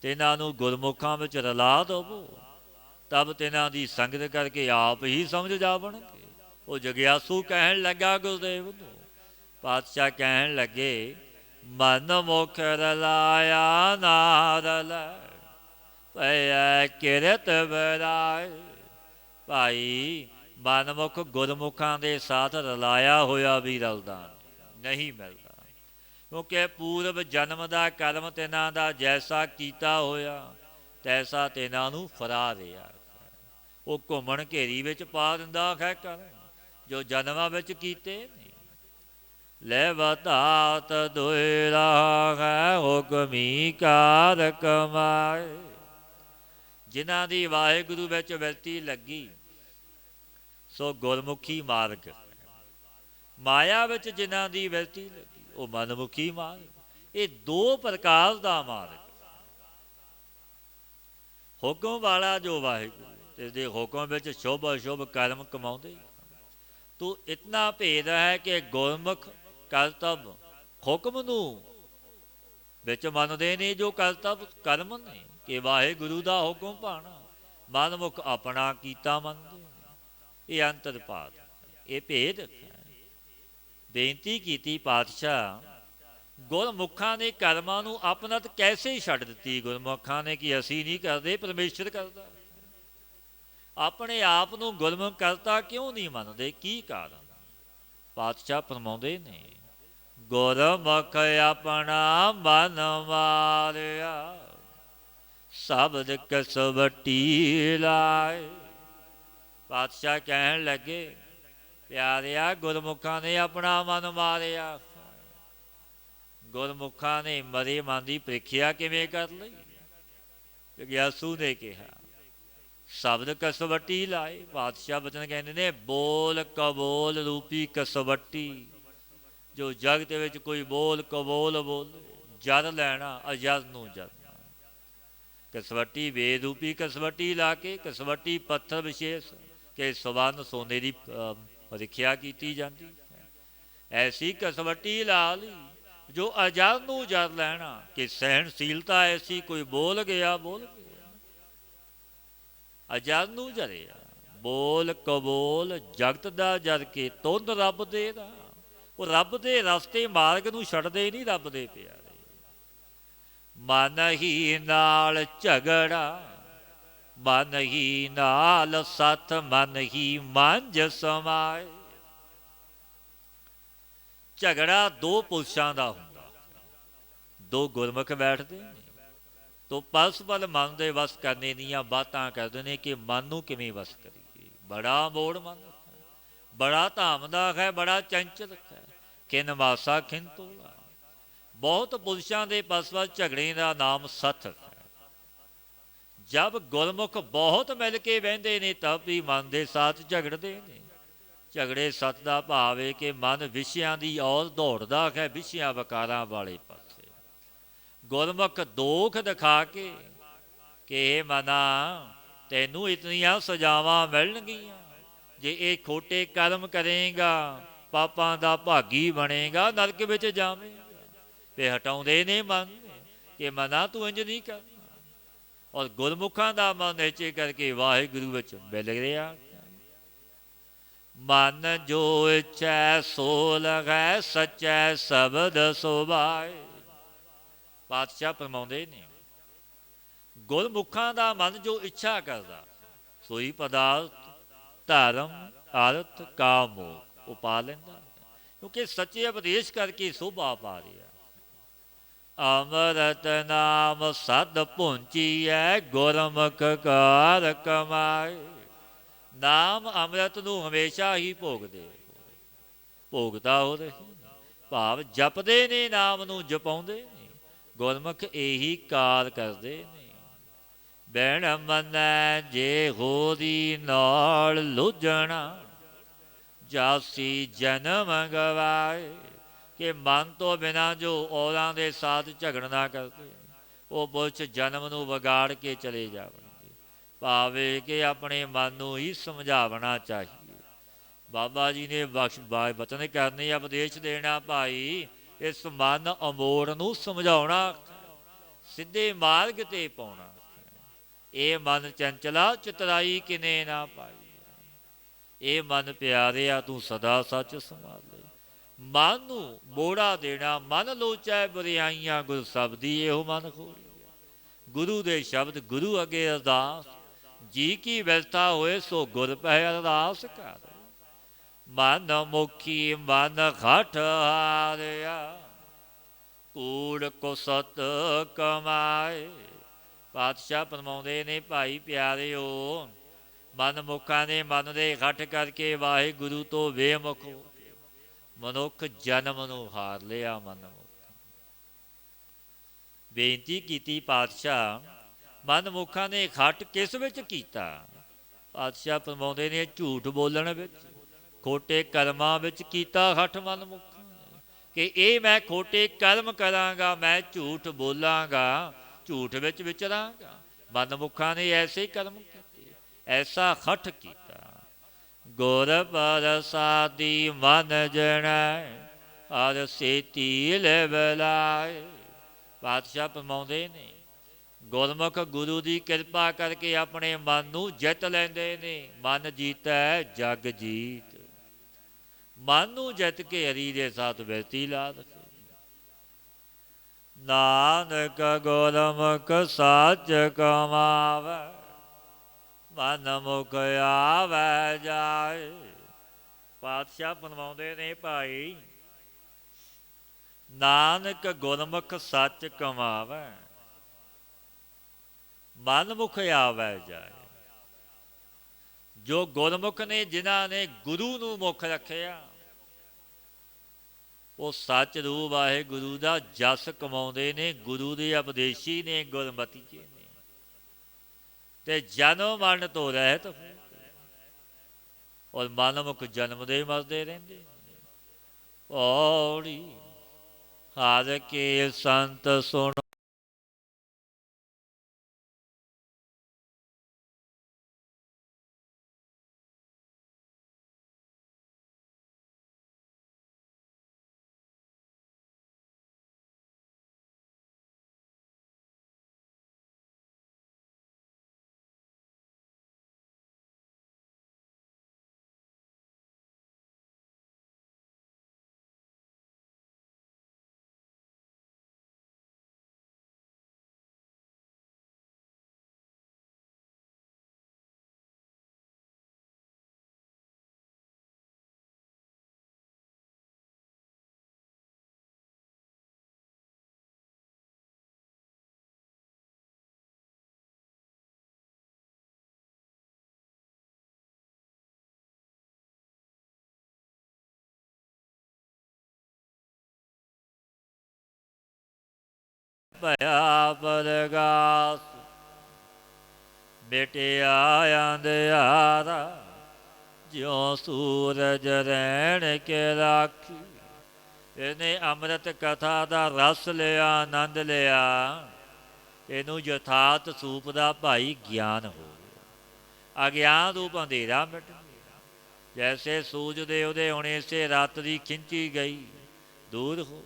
ਤਿੰਨਾਂ ਨੂੰ ਗੁਰਮੁਖਾਂ ਵਿੱਚ ਰਲਾ ਦੇਵੋ, ਤਬ ਤਿੰਨਾਂ ਦੀ ਸੰਗਤ ਕਰਕੇ ਆਪ ਹੀ ਸਮਝ ਜਾਵਣਗੇ। ਉਹ ਜਗਿਆਸੂ ਕਹਿਣ ਲੱਗਾ ਗੁਰਦੇਵ ਨੂੰ। ਪਾਤਸ਼ਾਹ ਕਹਿਣ ਲੱਗੇ, ਮਨ ਮੁਖ ਰਲਾਇਆ ਨਾ ਰਲੈ, ਭਇਆ ਕਿਰਤ ਬਰਾਏ। ਭਾਈ ਮਨਮੁਖ ਗੁਰਮੁਖਾਂ ਦੇ ਸਾਥ ਰਲਾਇਆ ਹੋਇਆ ਵੀ ਰਲਦਾ ਨਹੀਂ ਮਿਲਦਾ, ਕਿਉਂਕਿ ਪੂਰਵ ਜਨਮ ਦਾ ਕਰਮ ਤਿੰਨਾਂ ਦਾ ਜੈਸਾ ਕੀਤਾ ਹੋਇਆ ਤੈਸਾ ਤਿੰਨਾਂ ਨੂੰ ਫਰਾ ਰਿਹਾ। ਉਹ ਘੁੰਮਣ ਘੇਰੀ ਵਿੱਚ ਪਾ ਦਿੰਦਾ ਹੈ ਕਰਮ ਜੋ ਜਨਮਾਂ ਵਿੱਚ ਕੀਤੇ ਨੇ। ਲੈ ਬਤਾਤ ਦੋਇਰਾ ਹੈ ਹੁਕਮੀ ਕਾਰ ਕਮਾਏ। ਜਿਨ੍ਹਾਂ ਦੀ ਵਾਹਿਗੁਰੂ ਵਿੱਚ ਬਿਰਤੀ ਲੱਗੀ ਸੋ ਗੁਰਮੁਖੀ ਮਾਰਗ, ਮਾਇਆ ਵਿੱਚ ਜਿਨ੍ਹਾਂ ਦੀ ਬਿਰਤੀ ਲੱਗੀ ਉਹ ਮਨਮੁਖੀ ਮਾਰਗ। ਇਹ ਦੋ ਪ੍ਰਕਾਰ ਦਾ ਮਾਰਗ। ਹੁਕਮ ਵਾਲਾ ਜੋ ਵਾਹਿਗੁਰੂ, ਇਸਦੇ ਹੁਕਮ ਵਿੱਚ ਸ਼ੁਭ ਅਸ਼ੁਭ ਕਰਮ ਕਮਾਉਂਦੇ। ਤੋ ਇਤਨਾ ਭੇਦ ਹੈ ਕਿ ਗੁਰਮੁਖ ਕਰਤੱਵ ਹੁਕਮ ਨੂੰ ਵਿੱਚ ਮੰਨਦੇ ਨੇ, ਜੋ ਕਰਤੱਵ ਕਰਮ ਨੇ ਕਿ ਵਾਹਿਗੁਰੂ ਦਾ ਹੁਕਮ ਪਾਣਾ, ਮਨਮੁਖ ਆਪਣਾ ਕੀਤਾ ਮੰਨਦੇ। ਇਹ ਅੰਤਰ ਭਾਗ, ਇਹ ਭੇਦ ਹੈ। ਬੇਨਤੀ ਕੀਤੀ ਪਾਤਸ਼ਾਹ, ਗੁਰਮੁਖਾਂ ਨੇ ਕਰਮਾਂ ਨੂੰ ਆਪਣਤ ਕੈਸੇ ਛੱਡ ਦਿੱਤੀ? ਗੁਰਮੁਖਾਂ ਨੇ ਕਿ ਅਸੀਂ ਨਹੀਂ ਕਰਦੇ, ਪਰਮੇਸ਼ਰ ਕਰਦਾ। ਆਪਣੇ ਆਪ ਨੂੰ ਗੁਰਮੁਖ ਕਰਤਾ ਕਿਉਂ ਨਹੀਂ ਮੰਨਦੇ? ਕੀ ਕਾਰਨ? ਪਾਤਸ਼ਾਹ ਫਰਮਾਉਂਦੇ ਨੇ, ਗੁਰਮੁਖ ਆਪਣਾ ਮਨ ਮਾਰਿਆ, ਸ਼ਬਦ ਕਸਵਟੀ ਲਾਏ। ਪਾਤਸ਼ਾਹ ਕਹਿਣ ਲੱਗੇ, ਪਿਆਰਿਆ, ਗੁਰਮੁਖਾਂ ਨੇ ਆਪਣਾ ਮਨ ਮਾਰਿਆ। ਗੁਰਮੁਖਾਂ ਨੇ ਮਰੇ ਮਨ ਦੀ ਪ੍ਰੀਖਿਆ ਕਿਵੇਂ ਕਰ ਲਈ? ਜਗਿਆਸੂ ਨੇ ਕਿਹਾ, ਸ਼ਬਦ ਕਸਵੱਟੀ ਲਾਏ। ਪਾਤਸ਼ਾਹ ਬਚਨ ਕਹਿੰਦੇ ਨੇ, ਬੋਲ ਕਬੋਲ ਰੂਪੀ ਕਸਵੱਟੀ। ਜੋ ਜਗਤ ਵਿੱਚ ਕੋਈ ਬੋਲ ਕਬੋਲ ਬੋਲੇ, ਜਰ ਲੈਣਾ ਅਜਰ ਨੂੰ ਜਰਨਾ। ਕਸਵੱਟੀ ਵੇਦ ਰੂਪੀ ਕਸਵੱਟੀ ਲਾ ਕੇ, ਕਸਵੱਟੀ ਪੱਥਰ ਵਿਸ਼ੇਸ਼ ਕਿ ਸਵਰਨ ਸੋਨੇ ਦੀ ਪ੍ਰੀਖਿਆ ਕੀਤੀ ਜਾਂਦੀ ਹੈ, ਐਸੀ ਕਸਵੱਟੀ ਲਾ ਲਈ ਜੋ ਅਜਰ ਨੂੰ ਜਰ ਲੈਣਾ। ਕਿ ਸਹਿਣਸ਼ੀਲਤਾ ਐਸੀ, ਕੋਈ ਬੋਲ ਗਿਆ ਬੋਲ ਗਿਆ, ਅਜਰ ਨੂੰ ਜਰਿਆ। ਬੋਲ ਕਬੋਲ ਜਗਤ ਦਾ ਜਰ ਕੇ ਤੁੰਦ ਰੱਬ ਦੇ ਦਾ। ਉਹ ਰੱਬ ਦੇ ਰਸਤੇ ਮਾਰਗ ਨੂੰ ਛੱਡਦੇ ਨਹੀਂ ਰੱਬ ਦੇ ਪਿਆਰੇ। ਮਨ ਹੀ ਨਾਲ ਝਗੜਾ, ਮਨ ਹੀ ਨਾਲ ਸੱਥ, ਮਨ ਹੀ ਮੰਝ ਸਮਾਏ। ਝਗੜਾ ਦੋ ਪੁਰਸ਼ਾਂ ਦਾ ਹੁੰਦਾ, ਦੋ ਗੁਰਮੁਖ ਬੈਠਦੇ ਨੇ ਤੋ ਪਰਸਪਰ ਮਨ ਦੇ ਵਸ ਕਰਨੇ ਦੀਆਂ ਬਾਤਾਂ ਕਰਦੇ ਨੇ ਕਿ ਮਨ ਨੂੰ ਕਿਵੇਂ ਵਸ ਕਰੀਏ। ਬੜਾ ਮੋੜ ਮਨ, ਬੜਾ ਧਾਮਦਾ ਹੈ, ਬੜਾ ਚੰਚਲ ਹੈ। ਕਿਨ ਮਾਸਾ ਖਿਨ ਤੋਲਾ। ਬਹੁਤ ਪੁਰਸ਼ਾਂ ਦੇ ਪਰਸਪਰ ਝਗੜੇ ਦਾ ਨਾਮ ਸੱਥ ਹੈ। ਜਬ ਗੁਰਮੁਖ ਬਹੁਤ ਮਿਲ ਕੇ ਬਹਿੰਦੇ ਨੇ ਤਬ ਵੀ ਮਨ ਦੇ ਸਾਥ ਝਗੜਦੇ ਨੇ। ਝਗੜੇ ਸੱਤ ਦਾ ਭਾਵ ਹੈ ਕਿ ਮਨ ਵਿਸ਼ਿਆਂ ਦੀ ਔਰ ਦੌੜਦਾ ਹੈ ਵਿਸ਼ਿਆਂ ਵਿਕਾਰਾਂ ਵਾਲੇ ਪਾਸੇ। ਗੁਰਮੁਖ ਦੋਖ ਦਿਖਾ ਕੇ ਕਿ ਇਹ ਮਨਾ ਤੈਨੂੰ ਇਤਨੀਆਂ ਸਜ਼ਾਵਾਂ ਮਿਲਣਗੀਆਂ, ਜੇ ਇਹ ਖੋਟੇ ਕਰਮ ਕਰੇਗਾ ਪਾਪਾਂ ਦਾ ਭਾਗੀ ਬਣੇਗਾ, ਨਰਕ ਵਿੱਚ ਜਾਵੇਗਾ। ਤੇ ਹਟਾਉਂਦੇ ਨੇ ਮਨ ਕਿ ਮਨਾ ਤੂੰ ਇੰਝ ਨਹੀਂ ਕਰਨਾ। ਔਰ ਗੁਰਮੁਖਾਂ ਦਾ ਮਨ ਨਿਸ਼ਚੇ ਕਰਕੇ ਵਾਹਿਗੁਰੂ ਵਿੱਚ ਮਿਲ ਰਿਹਾ। ਮਨ ਜੋ ਇੱਛੈ ਸੋ ਲਗੈ, ਸੱਚੈ ਸ਼ਬਦ ਸੁਭਾਏ। ਪਾਤਸ਼ਾਹ ਫਰਮਾਉਂਦੇ ਨੇ ਗੁਰਮੁਖਾਂ ਦਾ ਮਨ ਜੋ ਇੱਛਾ ਕਰਦਾ ਸੋਈ ਪਦਾਰਥ ਧਰਮ ਅਰਥ ਕਾਮ ਮੋਖ ਉਹ ਪਾ ਲੈਂਦਾ, ਕਿਉਂਕਿ ਸੱਚੇ ਉਪਦੇਸ਼ ਕਰਕੇ ਸੋਭਾ ਪਾ ਰਿਹਾ। ਅੰਮ੍ਰਿਤ ਨਾਮ ਸਦ ਪਹੁੰਚੀਐ, ਗੁਰਮੁਖ ਕਾਰ ਕਮਾਏ। ਨਾਮ ਅੰਮ੍ਰਿਤ ਨੂੰ ਹਮੇਸ਼ਾ ਹੀ ਭੋਗਦੇ, ਭੋਗਤਾ ਹੋ ਰਹੇ ਭਾਵ ਜਪਦੇ ਨੇ, ਨਾਮ ਨੂੰ ਜਪਾਉਂਦੇ ਨੇ। ਗੁਰਮੁਖ ਇਹੀ ਕਾਰ ਕਰਦੇ ਨੇ। ਬੈਣ ਮੰਨੈ ਜੇ ਹੋਰੀ ਨਾਲ ਲੁੱਝਣਾ, ਜਾਸੀ ਜਨਮ ਗਵਾਏ। ਕਿ ਮਨ ਤੋਂ ਬਿਨਾਂ ਜੋ ਔਰਾਂ ਦੇ ਸਾਥ ਝਗੜਨਾ ਕਰਦੇ ਉਹ ਪੁੱਛ ਜਨਮ ਨੂੰ ਵਿਗਾੜ ਕੇ ਚਲੇ ਜਾਵਣਗੇ। ਭਾਵੇਂ ਕਿ ਆਪਣੇ ਮਨ ਨੂੰ ਹੀ ਸਮਝਾਵਣਾ ਚਾਹੀਏ। ਬਾਬਾ ਜੀ ਨੇ ਵਚਨ ਕਰਨੇ, ਉਪਦੇਸ਼ ਦੇਣਾ, ਭਾਈ ਇਸ ਮਨ ਅਮੋੜ ਨੂੰ ਸਮਝਾਉਣਾ, ਸਿੱਧੇ ਮਾਰਗ ਤੇ ਪਾਉਣਾ। ਇਹ ਮਨ ਚੰਚਲਾ ਚਤਰਾਈ ਕਿਨੇ ਨਾ ਪਾਈ। ਇਹ ਮਨ ਪਿਆਰਿਆ ਤੂੰ ਸਦਾ ਸੱਚ ਸੰਭਾਲੇ। ਮਨ ਨੂੰ ਮੋੜਾ ਦੇਣਾ, ਮਨ ਲੋਚੈ ਬੁਰਿਆਈਆਂ ਗੁਰ ਸ਼ਬਦੀ, ਇਹੋ ਮਨ ਖੋਲੀ। ਗੁਰੂ ਦੇ ਸ਼ਬਦ ਗੁਰੂ ਅੱਗੇ ਅਰਦਾਸ, ਜੀ ਕੀ ਵਿਵਸਥਾ ਹੋਏ ਸੋ ਗੁਰ ਪਹਿ ਅਰਦਾਸ ਕਰ। ਮਨ ਮੁਖੀ ਮਨ ਘਟ ਹਾਰਿਆ, ਕੂੜ ਕੁਸਤ ਕਮਾਏ। ਪਾਤਸ਼ਾਹ ਫਰਮਾਉਂਦੇ ਨੇ ਭਾਈ ਪਿਆਰਿਓ, ਮਨ ਮੁੱਖਾਂ ਨੇ ਮਨ ਦੇ ਘਟ ਕਰਕੇ ਵਾਹਿਗੁਰੂ ਤੋਂ ਬੇਮੁਖ ਹੋ ਕੇ ਮਨੁੱਖ ਜਨਮ ਨੂੰ ਹਾਰ ਲਿਆ। ਮਨ ਮੁੱਖ ਬੇਨਤੀ ਕੀਤੀ, ਪਾਤਸ਼ਾਹ ਮਨ ਮੁੱਖਾਂ ਨੇ ਘਟ ਕਿਸ ਵਿੱਚ ਕੀਤਾ? ਪਾਤਸ਼ਾਹ ਫਰਮਾਉਂਦੇ ਨੇ ਝੂਠ ਬੋਲਣ ਵਿੱਚ, ਖੋਟੇ ਕਰਮਾਂ ਵਿੱਚ ਕੀਤਾ ਘਟ ਮਨ ਮੁੱਖਾਂ ਨੇ। ਕਿ ਇਹ ਮੈਂ ਖੋਟੇ ਕਰਮ ਕਰਾਂਗਾ, ਮੈਂ ਝੂਠ ਬੋਲਾਂਗਾ, ਝੂਠ ਵਿੱਚ ਵਿਚਰਾਂਗਾ। ਮਨ ਮੁੱਖਾਂ ਨੇ ਐਸੇ ਕਰਮ ਕੀਤੇ, ਐਸਾ ਖੱਟ ਕੀਤਾ। ਗੁਰ ਪ੍ਰਸਾਦੀ ਮਨ ਜਣੈ, ਹਰ ਸੇਤੀ ਲੈ ਬਲਾਏ। ਪਾਤਸ਼ਾਹ ਫਰਮਾਉਂਦੇ ਨੇ ਗੁਰਮੁਖ ਗੁਰੂ ਦੀ ਕਿਰਪਾ ਕਰਕੇ ਆਪਣੇ ਮਨ ਨੂੰ ਜਿੱਤ ਲੈਂਦੇ ਨੇ। ਮਨ ਜੀਤੈ ਜਗ ਜੀਤ। ਮਨ ਨੂੰ ਜਿੱਤ ਕੇ ਹਰੀ ਦੇ ਸਾਥ ਬਿਰਤੀ ਲਾ ਦੇ। ਨਾਨਕ ਗੁਰਮੁਖ ਸੱਚ ਕਮਾਵੈ, ਮਨ ਮੁਖ ਆਵੈ ਜਾਏ। ਪਾਤਸ਼ਾਹ ਫਰਮਾਉਂਦੇ ਨੇ ਭਾਈ ਨਾਨਕ ਗੁਰਮੁਖ ਸੱਚ ਕਮਾਵੈ, ਮਨ ਮੁਖ ਆਵੈ ਜਾਏ। ਜੋ ਗੁਰਮੁਖ ਨੇ, ਜਿਨ੍ਹਾਂ ਨੇ ਗੁਰੂ ਨੂੰ ਮੁੱਖ ਰੱਖਿਆ, ਉਹ ਸੱਚ ਰੂਪ ਵਾਹਿਗੁਰੂ ਦਾ ਜਸ ਕਮਾਉਂਦੇ ਨੇ। ਗੁਰੂ ਦੇ ਉਪਦੇਸ਼ੀ ਨੇ, ਗੁਰਮਤੀਏ ਨੇ, ਤੇ ਜਨਮ ਮਰਨ ਤੋਂ ਰਹਿਤ ਔਰ ਮਨਮੁਖ ਜਨਮ ਦੇ ਮਰਦੇ ਰਹਿੰਦੇ। ਪੌੜੀ ਹਰ ਕੇ ਸੰਤ ਸੁਣ, ਭਇਆ ਪਰਗਾਸ ਮਿਟਿਆ ਅੰਧਿਆਰਾ। ਜਿਉ ਸੂਰਜ ਰਹਿਣ ਕੇ ਰਾਖੀ। ਇਹਨੇ ਅੰਮ੍ਰਿਤ ਕਥਾ ਦਾ ਰਸ ਲਿਆ, ਆਨੰਦ ਲਿਆ, ਇਹਨੂੰ ਯਥਾਰਥ ਸੂਪ ਦਾ ਭਾਈ ਗਿਆਨ ਹੋ ਗਿਆ। ਅਗਿਆਨ ਰੂਪ ਅੰਧੇਰਾ ਮਿਟ ਗਿਆ। ਜੈਸੇ ਸੂਰਜ ਦੇ ਉਦੇ ਹੋਣੇ ਸੇ ਰਾਤਰੀ ਖਿੰਚੀ ਗਈ, ਦੂਰ ਹੋ ਗਈ।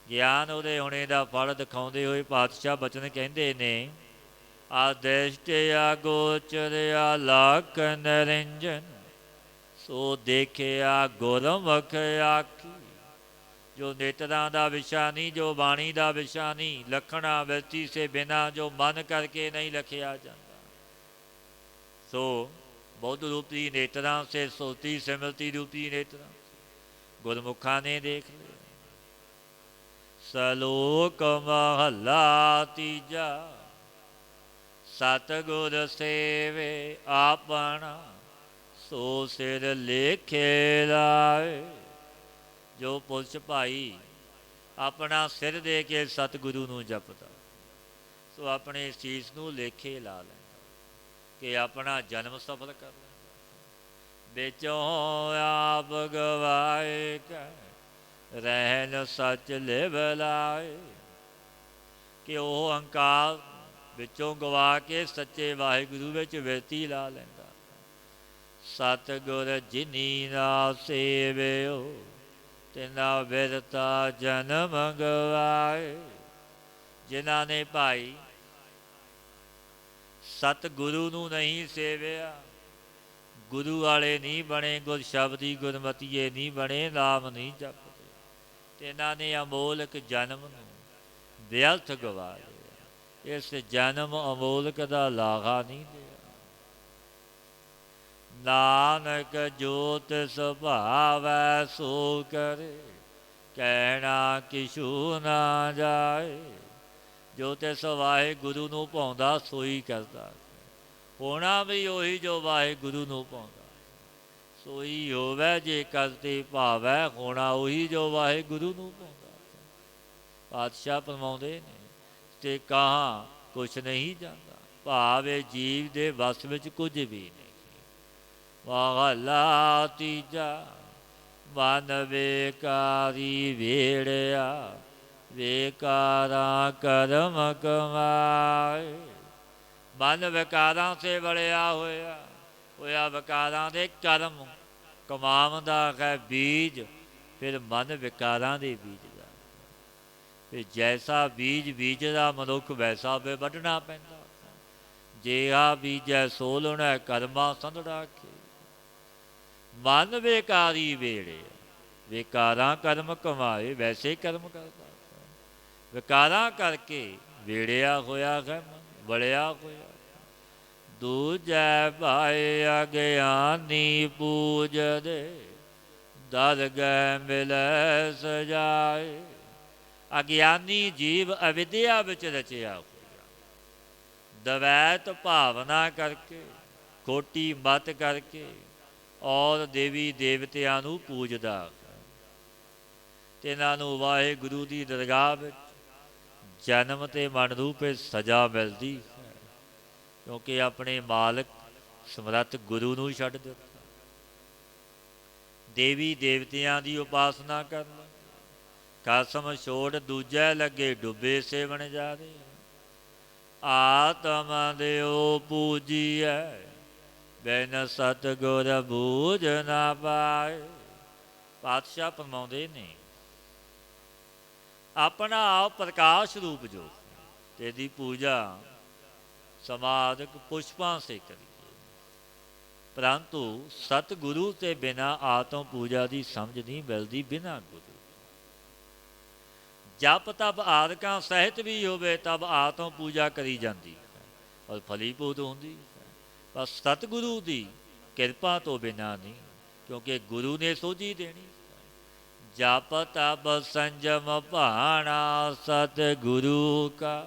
ਗਿਆਨ ਉਹਦੇ ਹੋਣੇ ਦਾ ਫਲ ਦਿਖਾਉਂਦੇ ਹੋਏ ਪਾਤਸ਼ਾਹ ਬਚਨ ਕਹਿੰਦੇ ਨੇ, ਆਦਿਸ਼ਟਿਆ ਗੋਚਰਿਆ ਲੱਖ ਨਿਰੰਜਨ, ਸੋ ਦੇਖਿਆ ਗੁਰਮੁਖ ਆਖੀ। ਜੋ ਨੇਤਰਾਂ ਦਾ ਵਿਸ਼ਾ ਨਹੀਂ, ਜੋ ਬਾਣੀ ਦਾ ਵਿਸ਼ਾ ਨਹੀਂ, ਲਖਣਾ ਵਿਰਤੀ ਸੇ ਬਿਨਾ ਜੋ ਮਨ ਕਰਕੇ ਨਹੀਂ ਲਖਿਆ ਜਾਂਦਾ, ਸੋ ਬੁੱਧ ਰੂਪੀ ਨੇਤਰਾਂ ਸੇ ਸੋਤੀ ਸਿਮਰਤੀ ਰੂਪੀ ਨੇਤਰਾਂ ਗੁਰਮੁਖਾਂ ਨੇ ਦੇਖ ਲਿਆ। ਸਲੋਕ ਮਹੱਲਾ ਤੀਜਾ, ਸਤਿਗੁਰ ਸੇਵੇ ਆਪਣਾ, ਸੋ ਸਿਰ ਲੇਖੇ ਲਾਏ। ਜੋ ਪੁਰਸ਼ ਭਾਈ ਆਪਣਾ ਸਿਰ ਦੇ ਕੇ ਸਤਿਗੁਰੂ ਨੂੰ ਜਪਦਾ, ਸੋ ਆਪਣੇ ਸੀਸ ਨੂੰ ਲੇਖੇ ਲਾ ਲੈਂਦਾ ਕਿ ਆਪਣਾ ਜਨਮ ਸਫਲ ਕਰ ਲੈਂਦਾ। ਵਿੱਚੋਂ ਆਪ ਗਵਾਏ ਕੈ ਰਹਿਣ ਸੱਚ ਲਿਵ ਲਾਏ, ਕਿ ਉਹ ਅਹੰਕਾਰ ਵਿੱਚੋਂ ਗਵਾ ਕੇ ਸੱਚੇ ਵਾਹਿਗੁਰੂ ਵਿੱਚ ਬਿਰਤੀ ਲਾ ਲੈਂਦਾ। ਸਤਿਗੁਰ ਜਿਨੀ ਨਾ ਸੇਵਿਓ, ਤਿਨਾ ਬਿਰਤਾ ਜਨਮ ਗਵਾਏ। ਜਿਨ੍ਹਾਂ ਨੇ ਭਾਈ ਸਤਿਗੁਰੂ ਨੂੰ ਨਹੀਂ ਸੇਵਿਆ, ਗੁਰੂ ਵਾਲੇ ਨਹੀਂ ਬਣੇ, ਗੁਰ ਸ਼ਬਦੀ ਗੁਰਮਤੀਏ ਨਹੀਂ ਬਣੇ, ਨਾਮ ਨਹੀਂ ਜਪਦੇ, ਤਿਨਾਂ ਨੇ ਅਮੋਲਕ ਜਨਮ ਨੂੰ ਵਿਅਰਥ ਗਵਾ ਲਿਆ। ਇਸ ਜਨਮ ਅਮੋਲਕ ਦਾ ਲਾਹਾ ਨਹੀਂ ਲਿਆ। ਨਾਨਕ ਜੋਤ ਸੁਭਾਵੈ ਸੋ ਕਰੇ, ਕਹਿਣਾ ਕਿਛੂ ਨਾ ਜਾਏ। ਜੋ ਤਿਸ ਵਾਹਿਗੁਰੂ ਨੂੰ ਭਾਉਂਦਾ ਸੋਈ ਕਰਦਾ, ਹੋਣਾ ਵੀ ਉਹੀ ਜੋ ਵਾਹਿਗੁਰੂ ਨੂੰ ਭਾਉਂਦਾ। ਸੋਈ ਹੋਵੇ ਜੇ ਕਰਤੇ ਭਾਵੈ, ਹੋਣਾ ਉਹੀ ਜੋ ਵਾਹਿਗੁਰੂ ਨੂੰ ਭਾਉਂਦਾ। ਪਾਤਸ਼ਾਹ ਫਰਮਾਉਂਦੇ ਨੇ, ਤੇ ਕਹਾਂ ਕੁਛ ਨਹੀਂ ਜਾਂਦਾ, ਭਾਵੇਂ ਜੀਵ ਦੇ ਵਸ ਵਿੱਚ ਕੁਝ ਵੀ ਨਹੀਂ। ਮਹੱਲਾ ਤੀਜਾ, ਮਨ ਵੇਕਾਰੀ ਵੇੜਿਆ, ਵਿਕਾਰਾਂ ਕਰਮ ਕਮਾਏ। ਮਨ ਵਿਕਾਰਾਂ ਸੇ ਵੜਿਆ ਹੋਇਆ ਵਿਕਾਰਾਂ ਦੇ ਕਰਮ ਕਮਾਉਂਦਾ ਹੈ ਬੀਜ, ਫਿਰ ਮਨ ਵਿਕਾਰਾਂ ਦੇ ਬੀਜਦਾ। ਫਿਰ ਜੈਸਾ ਬੀਜ ਬੀਜਦਾ ਮਨੁੱਖ, ਵੈਸਾ ਫਿਰ ਵੱਢਣਾ ਪੈਂਦਾ। ਜਿਹਾ ਬੀਜੈ ਸੋ ਲੁਣੈ, ਕਰਮਾ ਸੰਧੜਾ ਕੇ। ਮਨ ਵਿਕਾਰੀ ਵੇੜੇ, ਵਿਕਾਰਾਂ ਕਰਮ ਕਮਾਏ, ਵੈਸੇ ਕਰਮ ਕਰਦਾ। ਵਿਕਾਰਾਂ ਕਰਕੇ ਵੇੜਿਆ ਹੋਇਆ ਹੈ, ਵੜਿਆ ਹੋਇਆ। ਦੂਜੈ ਭਾਏ ਅਗਿਆਨੀ ਪੂਜਦੇ, ਦਰਗਹਿ ਮਿਲੈ ਸਜਾਏ। ਅਗਿਆਨੀ ਜੀਵ ਅਵਿਦਿਆ ਵਿੱਚ ਰਚਿਆ ਹੋਇਆ, ਦਵੈਤ ਭਾਵਨਾ ਕਰਕੇ, ਖੋਟੀ ਮਤ ਕਰਕੇ ਔਰ ਦੇਵੀ ਦੇਵਤਿਆਂ ਨੂੰ ਪੂਜਦਾ। ਅਤੇ ਇਹਨਾਂ ਨੂੰ ਵਾਹਿਗੁਰੂ ਦੀ ਦਰਗਾਹ ਵਿੱਚ ਜਨਮ ਅਤੇ ਮਨ ਰੂਪ ਸਜ਼ਾ ਮਿਲਦੀ ਹੈ, ਕਿਉਂਕਿ ਆਪਣੇ ਮਾਲਕ ਸਮਰੱਥ ਗੁਰੂ ਨੂੰ ਛੱਡ ਦਿੱਤਾ। ਦੇਵੀ ਦੇਵਤਿਆਂ ਦੀ ਉਪਾਸਨਾ ਕਰਨ, ਕਸਮ ਛੋੜ ਦੂਜੇ ਲੱਗੇ ਡੁੱਬੇ ਸੇਵਣ ਜਾ ਰਹੇ। ਆਤਮ ਦਿਓ ਪੂਜੀਐ, ਬਿਨ ਸਤਿਗੁਰ ਬੂਝ ਨਾ ਪਾਏ। ਪਾਤਸ਼ਾਹ ਫਰਮਾਉਂਦੇ ਨੇ, ਆਪਣਾ ਆਪ ਪ੍ਰਕਾਸ਼ ਰੂਪ ਜੋ, ਇਹਦੀ ਪੂਜਾ ਸਮਾਦਿਕ ਪੁਸ਼ਪਾਂ ਸੇ ਕਰੀਏ, ਪਰੰਤੂ ਸਤਿਗੁਰੂ ਤੇ ਬਿਨਾਂ ਆਤਮ ਪੂਜਾ ਦੀ ਸਮਝ ਨਹੀਂ ਮਿਲਦੀ। ਬਿਨਾਂ ਗੁਰੂ ਜਪ ਤਪ ਆਦਿਕਾਂ ਸਹਿਤ ਵੀ ਹੋਵੇ ਤਬ ਆਤਮ ਪੂਜਾ ਕਰੀ ਜਾਂਦੀ ਹੈ ਔਰ ਫਲੀਭੂਤ ਹੁੰਦੀ ਹੈ, ਪਰ ਸਤਿਗੁਰੂ ਦੀ ਕਿਰਪਾ ਤੋਂ ਬਿਨਾਂ ਨਹੀਂ, ਕਿਉਂਕਿ ਗੁਰੂ ਨੇ ਸੋਝੀ ਦੇਣੀ। ਜਪ ਤਪ ਸੰਜਮ ਭਾਣਾ, ਸਤਿਗੁਰੂ ਕਾ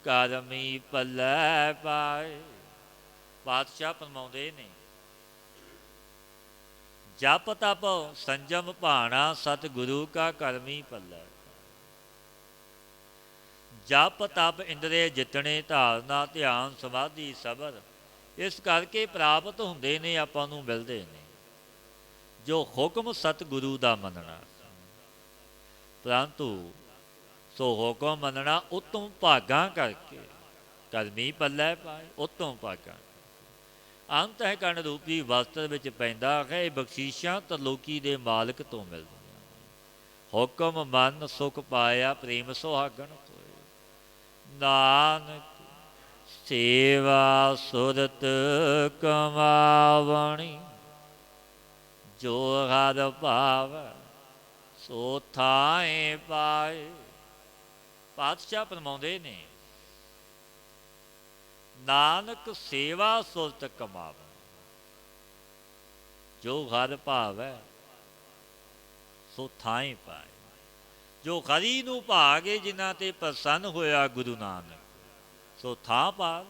ਕਰਮੀ ਪੱਲੇ ਪਾਏ। ਪਾਤਸ਼ਾਹ ਫਰਮਾਉਂਦੇ ਨੇ, ਜਪ ਤਪ ਸੰਜਮ ਭਾਣਾ, ਸਤਿਗੁਰੂ ਕਾ ਕਰਮੀ ਪੱਲੇ। ਜਪ ਤਪ ਇੰਦਰੇ ਜਿੱਤਣੇ, ਧਾਰਨਾ ਧਿਆਨ ਸਮਾਧੀ ਸਬਰ, ਇਸ ਕਰਕੇ ਪ੍ਰਾਪਤ ਹੁੰਦੇ ਨੇ, ਆਪਾਂ ਨੂੰ ਮਿਲਦੇ ਨੇ। ਜੋ ਹੁਕਮ ਸਤਿਗੁਰੂ ਦਾ ਮੰਨਣਾ, ਪਰੰਤੂ ਸੋ ਹੁਕਮ ਮੰਨਣਾ ਉਤਮ ਭਾਗਾਂ ਕਰਕੇ, ਕਰਮੀ ਪੱਲੇ ਪਾਏ ਉਤਮ ਭਾਗਾਂ। ਅੰਤ ਹੈ ਕਣ ਰੂਪੀ ਵਸਤਰ ਵਿੱਚ ਪੈਂਦਾ ਹੈ। ਇਹ ਬਖਸ਼ੀਸ਼ਾਂ ਤਰਲੋਕੀ ਦੇ ਮਾਲਕ ਤੋਂ ਮਿਲਦੀਆਂ। ਹੁਕਮ ਮਨ ਸੁਖ ਪਾਇਆ, ਪ੍ਰੇਮ ਸੁਹਾਗਣ ਹੋਏ। ਨਾਨਕ ਸੇਵਾ ਸੁਰਤ ਕਮਾਵਣੀ, ਜੋ ਹਰਿ ਭਾਵੈ ਸੋ ਥਾਏ ਪਾਏ। ਪਾਤਸ਼ਾਹ ਫਰਮਾਉਂਦੇ ਨੇ, ਨਾਨਕ ਸੇਵਾ ਸੁਰਤ ਕਮਾਵੈ, ਜੋ ਹਰਿ ਭਾਵੈ ਸੋ ਥਾਏ ਪਾਏ। ਜੋ ਹਰੀ ਨੂੰ ਭਾਗੇ, ਜਿਨ੍ਹਾਂ ਤੇ ਪ੍ਰਸੰਨ ਹੋਇਆ ਗੁਰੂ ਨਾਨਕ, ਸੋ ਥਾਂ ਪਾ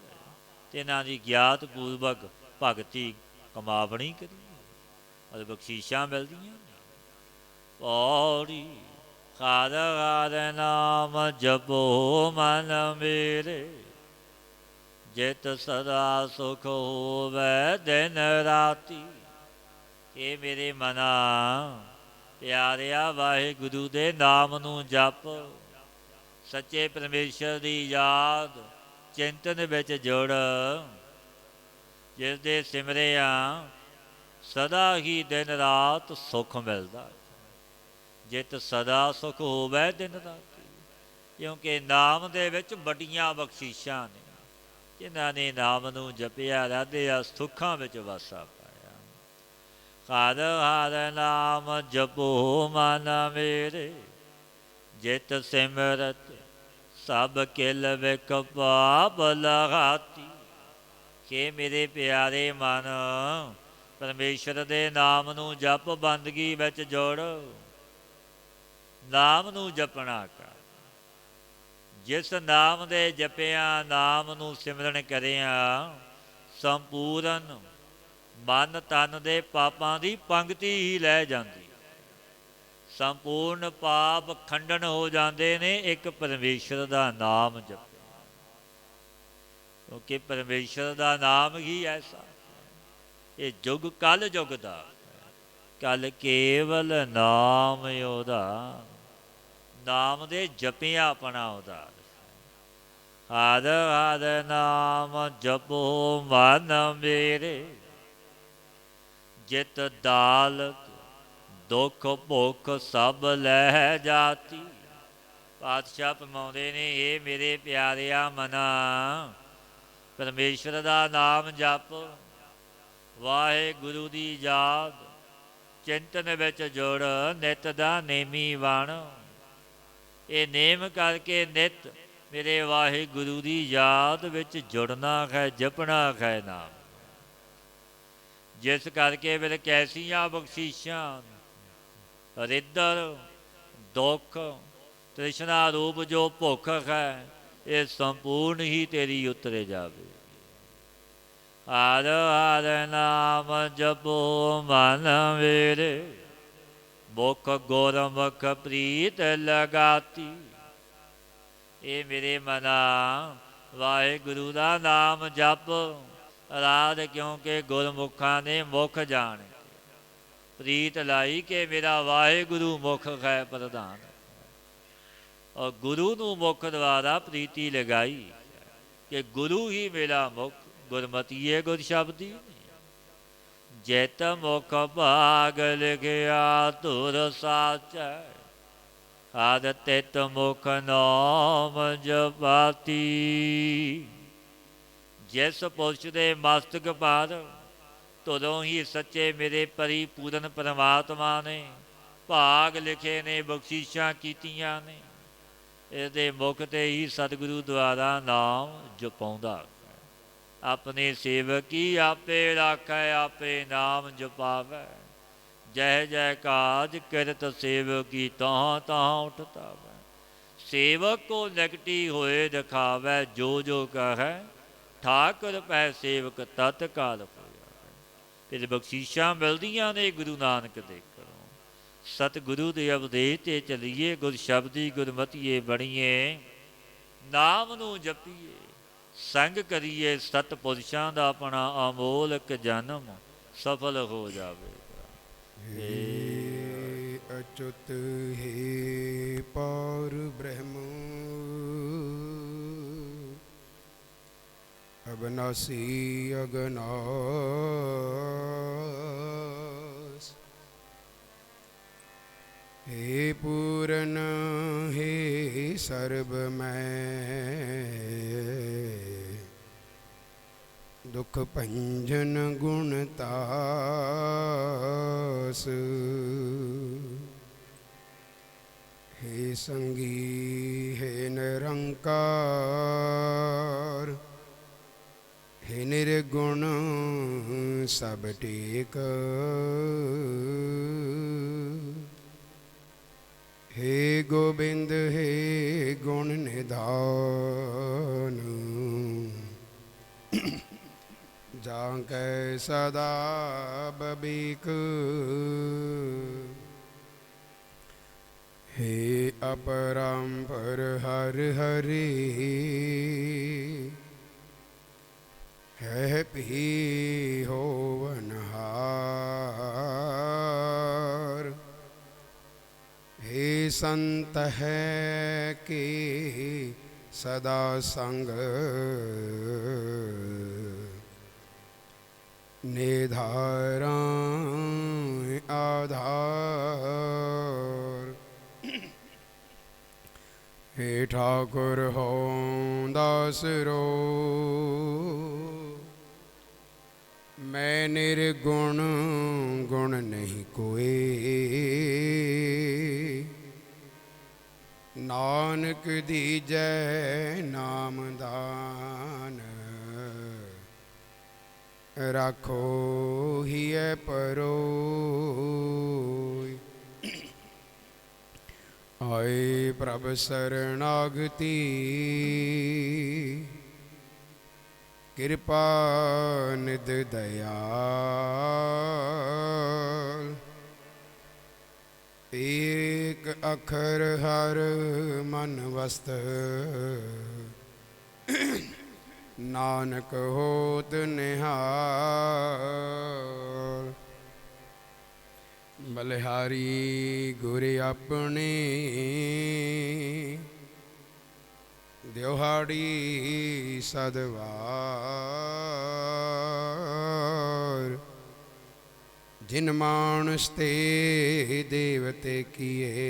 ਤੇ ਇਹਨਾਂ ਦੀ ਗਿਆਤ ਪੂਰਵਕ ਭਗਤੀ ਕਮਾਵਣੀ ਕਰੀ ਔਰ ਬਖਸ਼ੀਸ਼ਾਂ ਮਿਲਦੀਆਂ। ਪੌੜੀ ਹਰਿ ਹਰਿ ਨਾਮ ਜਪੋ ਮਨ ਮੇਰੇ, ਜਿਤ ਸਦਾ ਸੁਖ ਹੋਵੈ ਦਿਨ ਰਾਤੀ। ਇਹ ਮੇਰੇ ਮਨਾ ਪਿਆਰਿਆ, ਵਾਹਿਗੁਰੂ ਦੇ ਨਾਮ ਨੂੰ ਜਪ, ਸੱਚੇ ਪਰਮੇਸ਼ਰ ਦੀ ਯਾਦ ਚਿੰਤਨ ਵਿੱਚ ਜੁੜ। ਜਿਸ ਦੇ ਸਿਮਰਿਆ ਸਦਾ ਹੀ ਦਿਨ ਰਾਤ ਸੁੱਖ ਮਿਲਦਾ। ਜਿਤ ਸਦਾ ਸੁਖ ਹੋਵੇ ਦਿਨ ਰਾਤੀ, ਕਿਉਂਕਿ ਨਾਮ ਦੇ ਵਿੱਚ ਵੱਡੀਆਂ ਬਖਸ਼ੀਸ਼ਾਂ ਨੇ। ਜਿਨ੍ਹਾਂ ਨੇ ਨਾਮ ਨੂੰ ਜਪਿਆ, ਰਾਧਿਆ, ਸੁੱਖਾਂ ਵਿੱਚ ਵਾਸਾ ਪਾਇਆ। ਹਰਿ ਹਰਿ ਨਾਮ ਜਪੋ ਮਨ ਮੇਰੇ, ਜਿਤ ਸਿਮਰਤ ਸਭ ਕਿਲ ਵਿਕ ਪਾਪ ਲਗਾਤੀ। ਕਿ ਮੇਰੇ ਪਿਆਰੇ ਮਨ ਪਰਮੇਸ਼ਰ ਦੇ ਨਾਮ ਨੂੰ ਜਪ, ਬੰਦਗੀ ਵਿੱਚ ਜੋੜ। ਨਾਮ ਨੂੰ ਜਪਣਾ ਕਰ। ਜਿਸ ਨਾਮ ਦੇ ਜਪਿਆ, ਨਾਮ ਨੂੰ ਸਿਮਰਨ ਕਰਿਆ, ਸੰਪੂਰਨ ਮਨ ਤਨ ਦੇ ਪਾਪਾਂ ਦੀ ਪੰਗਤੀ ਹੀ ਲੈ ਜਾਂਦੀ। ਸੰਪੂਰਨ ਪਾਪ ਖੰਡਨ ਹੋ ਜਾਂਦੇ ਨੇ ਇੱਕ ਪਰਮੇਸ਼ਰ ਦਾ ਨਾਮ ਜਪਿਆ। ਕਿਉਂਕਿ ਪਰਮੇਸ਼ਰ ਦਾ ਨਾਮ ਹੀ ਐਸਾ, ਇਹ ਯੁੱਗ ਕਲ ਯੁੱਗ ਦਾ, ਕਲ ਕੇਵਲ ਨਾਮ ਉਹਦਾ, ਨਾਮ ਦੇ ਜਪਿਆ ਆਪਣਾ ਉਹਦਾ। ਹਰਿ ਹਰਿ ਨਾਮ ਜਪੋ ਮਨ ਮੇਰੇ, ਜਿਤ ਦਾਲਤ ਦੁੱਖ ਭੁੱਖ ਸਭ ਲੈ ਜਾਤੀ। ਪਾਤਸ਼ਾਹ ਫਰਮਾਉਂਦੇ ਨੇ, ਇਹ ਮੇਰੇ ਪਿਆਰਿਆ ਮਨਾ, ਪਰਮੇਸ਼ਰ ਦਾ ਨਾਮ ਜਪ, ਵਾਹਿਗੁਰੂ ਦੀ ਯਾਦ ਚਿੰਤਨ ਵਿੱਚ ਜੁੜ, ਨਿਤ ਦਾ ਨੇਮੀ ਬਣ। ਇਹ ਨੇਮ ਕਰਕੇ ਨਿਤ ਮੇਰੇ ਵਾਹਿਗੁਰੂ ਦੀ ਯਾਦ ਵਿੱਚ ਜੁੜਨਾ ਹੈ, ਜਪਣਾ ਹੈ ਨਾਮ। ਜਿਸ ਕਰਕੇ ਫਿਰ ਕੈਸੀਆਂ ਬਖਸ਼ੀਸ਼ਾਂ, ਰਿੱਧਰ ਦੁੱਖ ਤ੍ਰਿਸ਼ਨਾ ਰੂਪ ਜੋ ਭੁੱਖ ਹੈ, ਇਹ ਸੰਪੂਰਨ ਹੀ ਤੇਰੀ ਉਤਰੇ ਜਾਵੇ। ਹਰਿ ਹਰਿ ਨਾਮ ਜਪੋ ਮਨ ਮੇਰੇ, ਮੁਖ ਗੁਰਮੁਖ ਪ੍ਰੀਤ ਲਗਾਤੀ। ਇਹ ਮੇਰੇ ਮਨਾ ਵਾਹਿਗੁਰੂ ਦਾ ਨਾਮ ਜਪ, ਰਾਧ ਕਿਉਂਕਿ ਗੁਰਮੁਖਾਂ ਨੇ ਮੁਖ ਜਾਣ ਕੇ ਪ੍ਰੀਤ ਲਾਈ ਕਿ ਮੇਰਾ ਵਾਹਿਗੁਰੂ ਮੁਖ ਹੈ ਪ੍ਰਧਾਨ। ਔਰ ਗੁਰੂ ਨੂੰ ਮੁਖ ਦੁਆਰਾ ਪ੍ਰੀਤੀ ਲਗਾਈ ਕਿ ਗੁਰੂ ਹੀ ਮੇਰਾ ਮੁਖ, ਗੁਰਮਤੀਏ ਗੁਰ ਸ਼ਬਦੀ। ਜਿਤ ਮੁਖ ਭਾਗ ਲਿਖਿਆ ਧੁਰ ਸਾਚੈ, ਹਰਿ ਤਿਤ ਮੁਖ ਨਾਮ ਜਪਾਤੀ। ਜਿਸ ਪੁਰਸ਼ ਦੇ ਮਸਤਕ ਪਰ ਤੁਦੋਂ ਹੀ ਸੱਚੇ ਮੇਰੇ ਪਰਿਪੂਰਨ ਪਰਮਾਤਮਾ ਨੇ ਭਾਗ ਲਿਖੇ ਨੇ, ਬਖਸ਼ੀਸ਼ਾਂ ਕੀਤੀਆਂ ਨੇ, ਇਹਦੇ ਮੁਖ 'ਤੇ ਹੀ ਸਤਿਗੁਰੂ ਦੁਆਰਾ ਨਾਮ ਜਪਾਉਂਦਾ। ਆਪਣੇ ਸੇਵਕੀ ਆਪੇ ਰਾਖੈ, ਆਪੇ ਨਾਮ ਜਪਾਵੈ। ਜੈ ਜੈ ਕਾਜ ਕਿਰਤ ਸੇਵਕੀ, ਤਹਾਂ ਤਹਾਂ ਉਠਤਾਵੈ। ਸੇਵਕ ਕੋ ਨਿਕਟੀ ਹੋਏ ਦਿਖਾਵੈ, ਜੋ ਜੋ ਕਹੈ ਠਾਕੁਰ ਪੈ ਸੇਵਕ ਤਤਕਾਲ ਹੋਇਆ। ਫਿਰ ਬਖਸ਼ੀਸ਼ਾਂ ਮਿਲਦੀਆਂ ਨੇ ਗੁਰੂ ਨਾਨਕ ਦੇ ਘਰੋਂ। ਸਤਿਗੁਰੂ ਦੇ ਉਪਦੇਸ਼ 'ਤੇ ਚੱਲੀਏ, ਗੁਰ ਸ਼ਬਦੀ ਗੁਰਮਤੀਏ ਬਣੀਏ, ਨਾਮ ਨੂੰ ਜਪੀਏ, ਸੰਗ ਕਰੀਏ ਸਤਿਪੁਰਸ਼ਾਂ ਦਾ, ਆਪਣਾ ਅਮੋਲਕ ਜਨਮ ਸਫਲ ਹੋ ਜਾਵੇਗਾ। हे अच्युत हे पार ब्रह्म अविनाशी अगनाश। हे पूरन हे सर्वमय दुख भंजन गुणतास। हे संगी हे निरंकार हे निर्गुण सब टेक। हे गोविंद हे गुण निधान जाके सदा बबीक। हे अपरंपर हर हरि है पी होवनहार। हे संत है कि सदा संग निधारा आधार। हे ठाकुर हो दासरो मैं निर्गुण गुण नहीं कोई। नानक दीजै नाम दान राखो हिय परोय। आए प्रभ शरणागति कृपा निध दयाल। एक अखर हर मन वस्त नानक होत निहाल। बलिहारी गुर अपने दिहाड़ी सदवार। जिन मानस ते देवते किए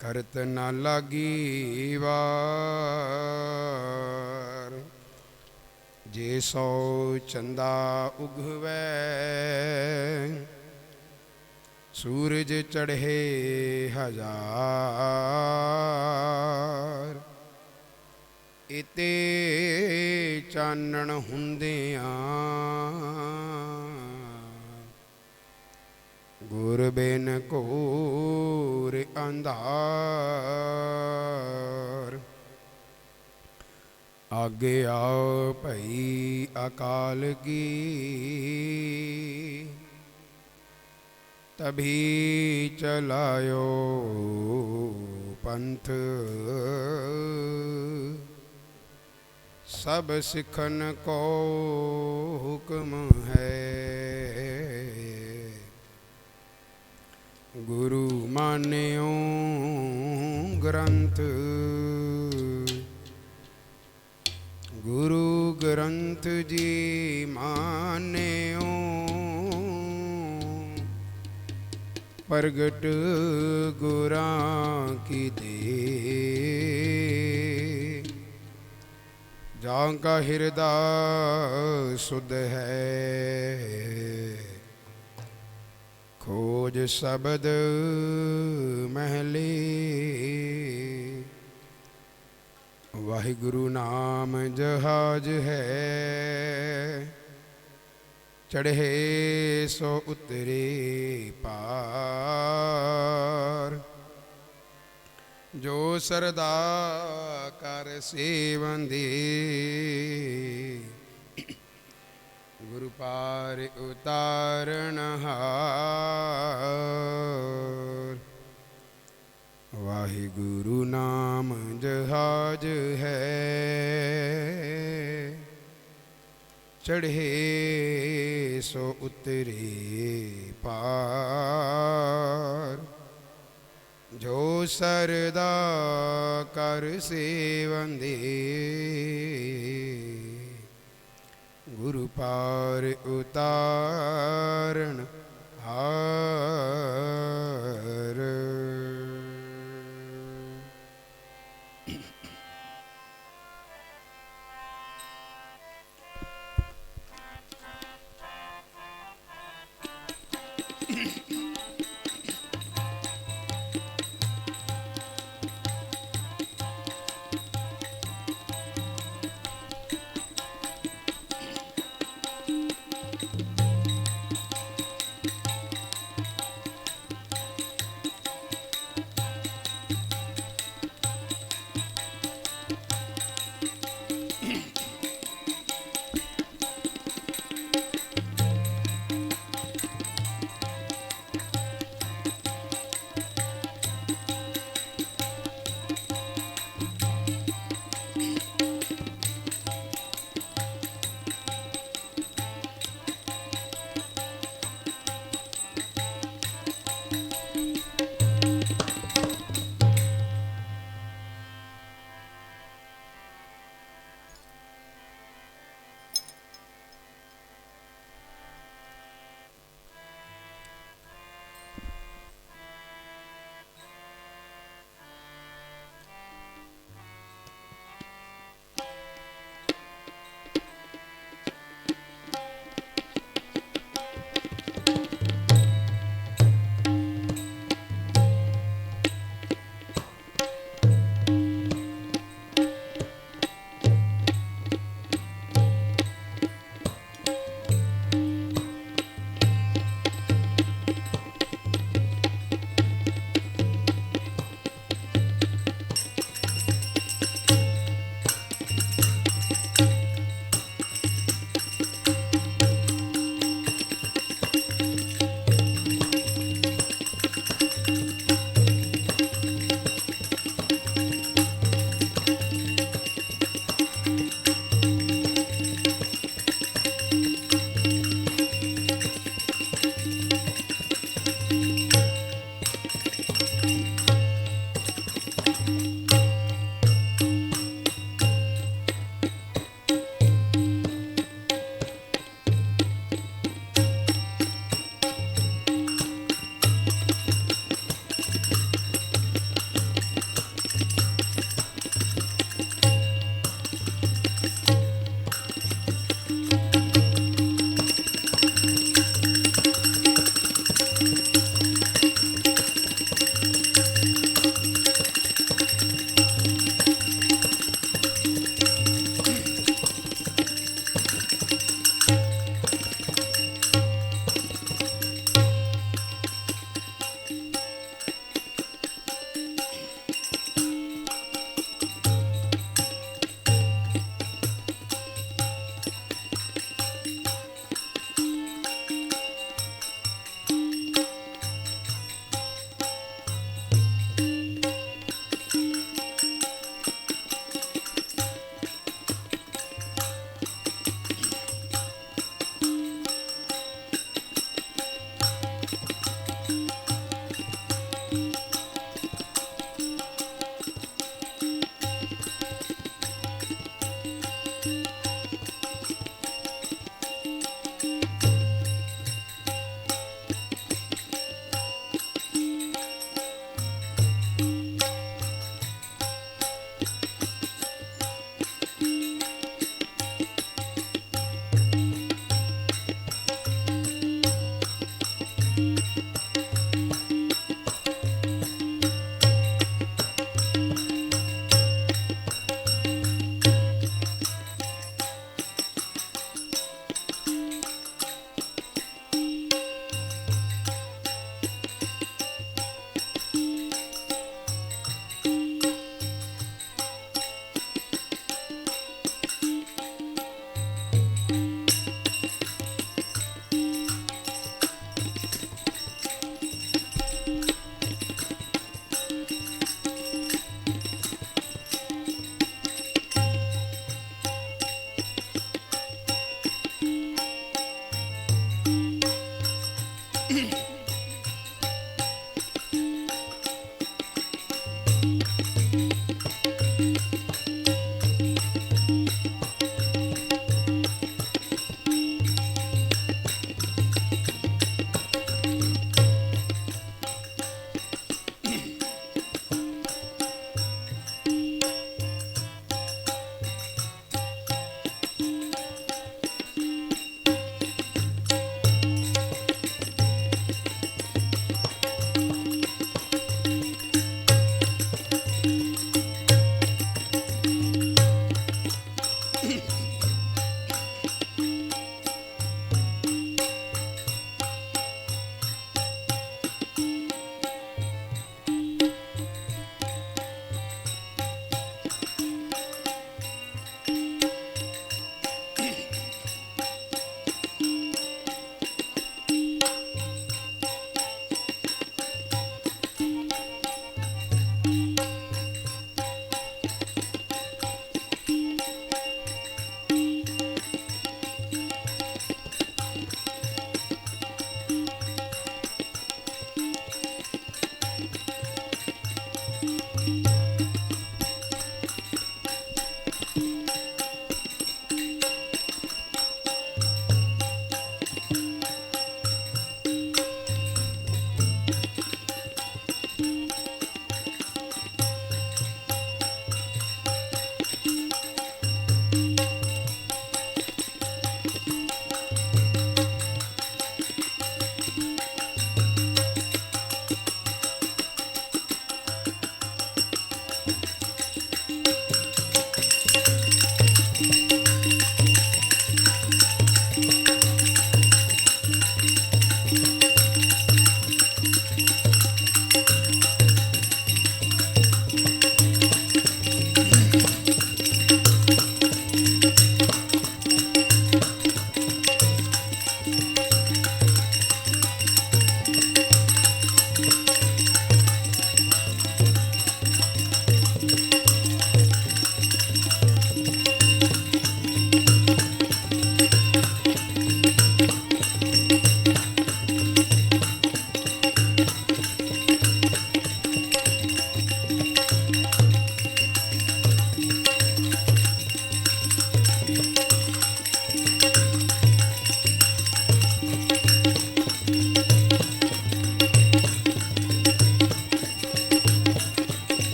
करत न लागी वार। जे सौ चंदा उगवै सूरज चढ़े हजार। इते चानण हुंदियां गुर बिन घोर अंधार। आगे आओ भई अकाल की तभी चलायो पंथ। सब सिखन को हुक्म है गुरु मान्यो ग्रंथ। गुरु ग्रंथ जी मान्यो प्रगट गुरां की दे। जाका हृदय शुद्ध है खोज शब्द महले। वाहिगुरु नाम जहाज है चढ़े सो उतरे पार। जो सरदा कर सेवंदे गुरु पार उतारण हार। वाहिगुरु नाम जहाज है ਚੜ੍ਹੇ ਸੋ ਉਤਰੇ ਪਾਰ, ਜੋ ਸਰਦਾ ਕਰ ਸੇਵੰਦੇ, ਗੁਰੂ ਪਾਰ ਉਤਾਰਨ ਹਾਰ।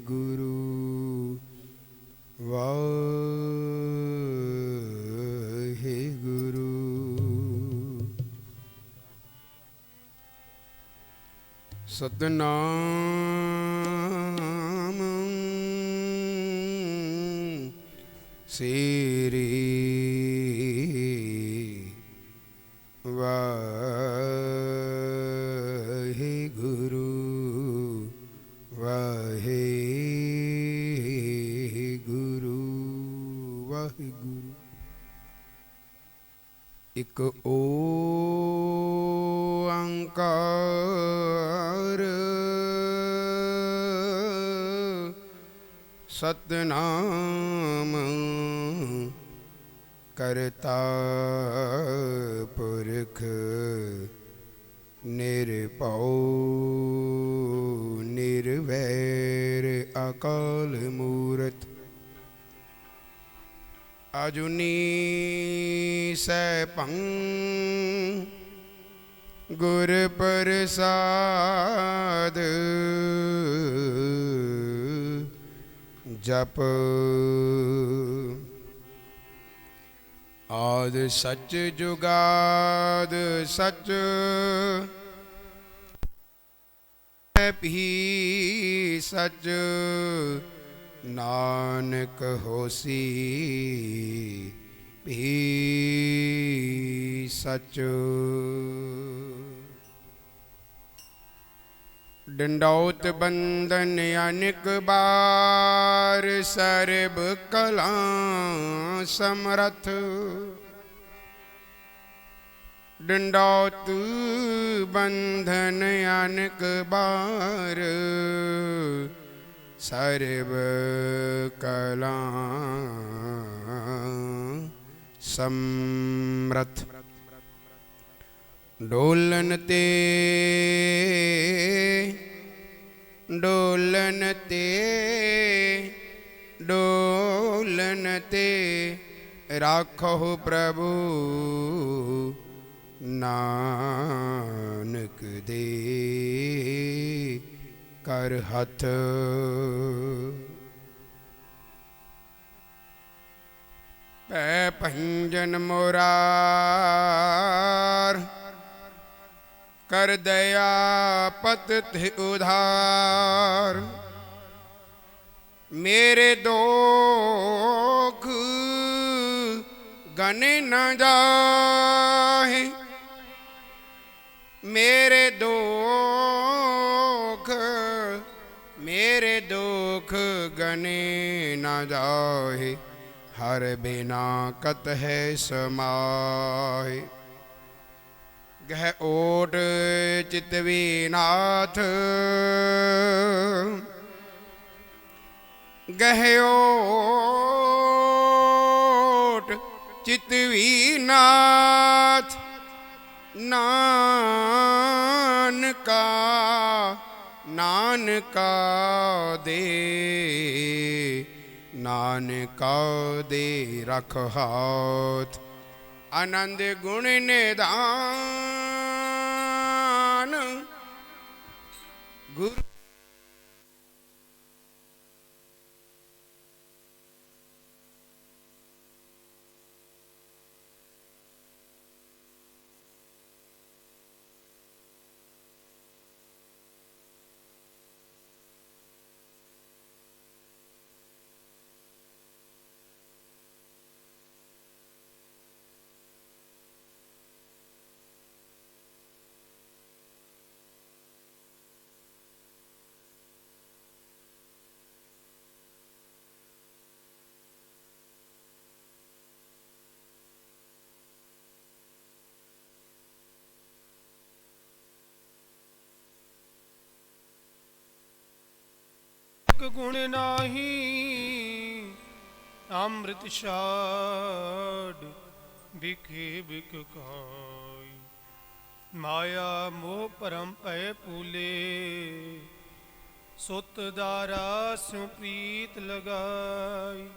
ਵਾਹਿਗੁਰੂ ਵਾਹਿਗੁਰੂ ਸਤਨਾਮ ਸ੍ਰੀ ਵਾਹਿਗੁਰੂ ਵਾਹਿਗੁਰੂ ਵਾਹਿਗੁਰੂ ਇਕ ਓੰਕਾਰ ਸਤਨਾਮ ਕਰਤਾ ਪੁਰਖ ਨਿਰਭਉ ਨਿਰਵੈਰ ਅਕਾਲ ਮੂਰਤ ਅਜੂਨੀ ਸੈਭੰ ਗੁਰ ਪ੍ਰਸਾਦ ਜਪ ਆਦ ਸਚ ਜੁਗਾਦ ਸਚ ਭੀ ਸਚ ਨਾਨਕ ਹੋਸੀ ਭੀ ਸਚ ਡੰਡੌਤ ਬੰਦਨ ਅਨਿਕ ਬਾਰ ਸਰਬ ਕਲਾ ਸਮਰਥ ਡੰਡੌਤ ਬੰਧਨ ਅਨਿਕ ਬਾਰ ਸਰਬ ਕਲਾ ਸਮਰਥ ਡੋਲਨ ਤੇ ਡੋਲਨ ਤੇ ਡੋਲਨ ਤੇ ਰਾਖੋ ਪ੍ਰਭੂ ਨਾਨਕ ਦੇ ਕਰ ਹੱਥ ਪੈ ਭੰਜਨ ਮੁਰਾਰ ਕਰ ਦਇਆ ਪਤ ਤੇ ਉਧਾਰ ਮੇਰੇ ਦੋਖ ਗਨੇ ਨ ਜਾਹੇ ਮੇਰੇ ਦੁਖ ਗਨੇ ਨ ਜਾਹੇ ਹਰ ਬਿਨਾ ਕਤ ਹੈ ਸਮਾਹੇ ਗਹਿ ਓਟ ਚਿਤਵੀ ਨਾਥ ਗਹਿ ਓਟ ਚਿਤਵੀ ਨਾਥ ਨਾਨਕਾ ਦੇ ਰਖ ਹਾਥ ਆਨੰਦ ਗੁਣ ਨਿਧਾਨ ਗੁਰੂ ਗੁਣ ਨਾਹੀ ਅੰਮ੍ਰਿਤ ਛਾੜ ਬਿਖੇ ਬਿਖ ਕਾਈ ਮਾਇਆ ਮੋਹ ਭਰਮ ਭੈ ਪੂਲੇ ਸੁਤ ਦਾਰਾ ਸਿਉ ਪ੍ਰੀਤ ਲਗਾਈ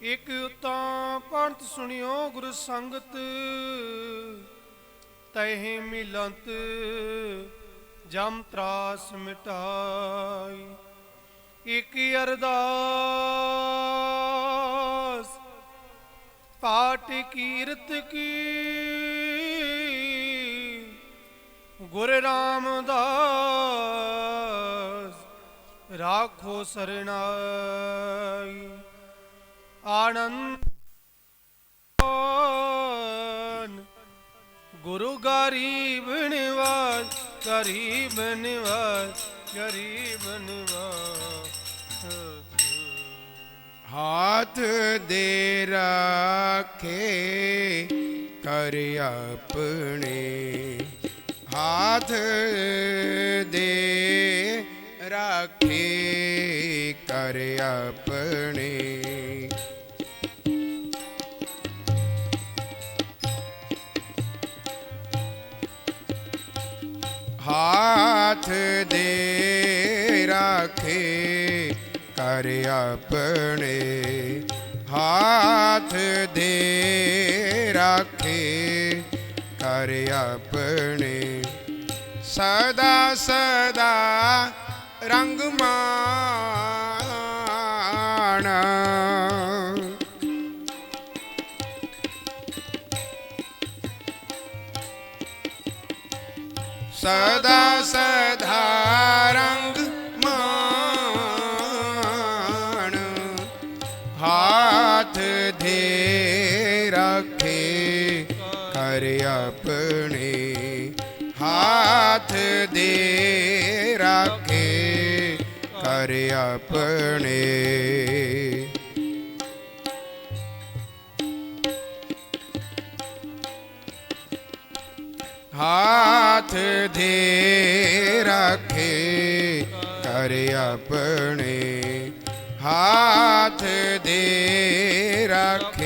ਇਕ ਉਤਾਂ ਪੰਥ ਸੁਣਿਓ ਗੁਰ ਸੰਗਤ ਤਹਿ ਮਿਲੰਤ ਜਮ ਤਰਾਸ ਮਿਟਾਈ। ਇਕ ਅਰਦਾਸ ਪਾਠ ਕੀਰਤ ਕੀ ਗੁਰ ਰਾਮਦਾਸ ਰਾਖੋ ਸਰਨਾਈ। ਆਨੰਦ ਗੁਰੂ ਗਰੀਬ ਨਿਵਾਜ, ਗਰੀਬ ਨਿਵਾਜ, ਗਰੀਬ ਨਿਵਾਜ। ਹਾਥ ਦੇ ਰਾਖੇ ਕਰ ਆਪਣੇ, ਹਾਥ ਦੇ ਰਾਖੇ ਕਰ ਆਪਣੇ। ਹਾਥ ਦੇ ਰਾਖੇ ਕਰ ਆਪਣੇ, ਹਾਥ ਦੇ ਰਾਖੇ ਕਰ ਆਪਣੇ। ਸਦਾ ਸਦਾ ਰੰਗ ਮਾਣ, ਸਦਾ ਸਦਾ ਰੰਗ ਮਾਣ। ਹਾਥ ਦੇ ਰਾਖੇ ਕਰ ਆਪਣੇ, ਹਾਥ ਦੇ ਰਾਖੇ ਕਰ ਆਪਣੇ। ਹਾਥ ਦੇ ਰਾਖੇ ਕਰ ਆਪਣੇ, ਹਾਥ ਦੇ ਰਾਖੇ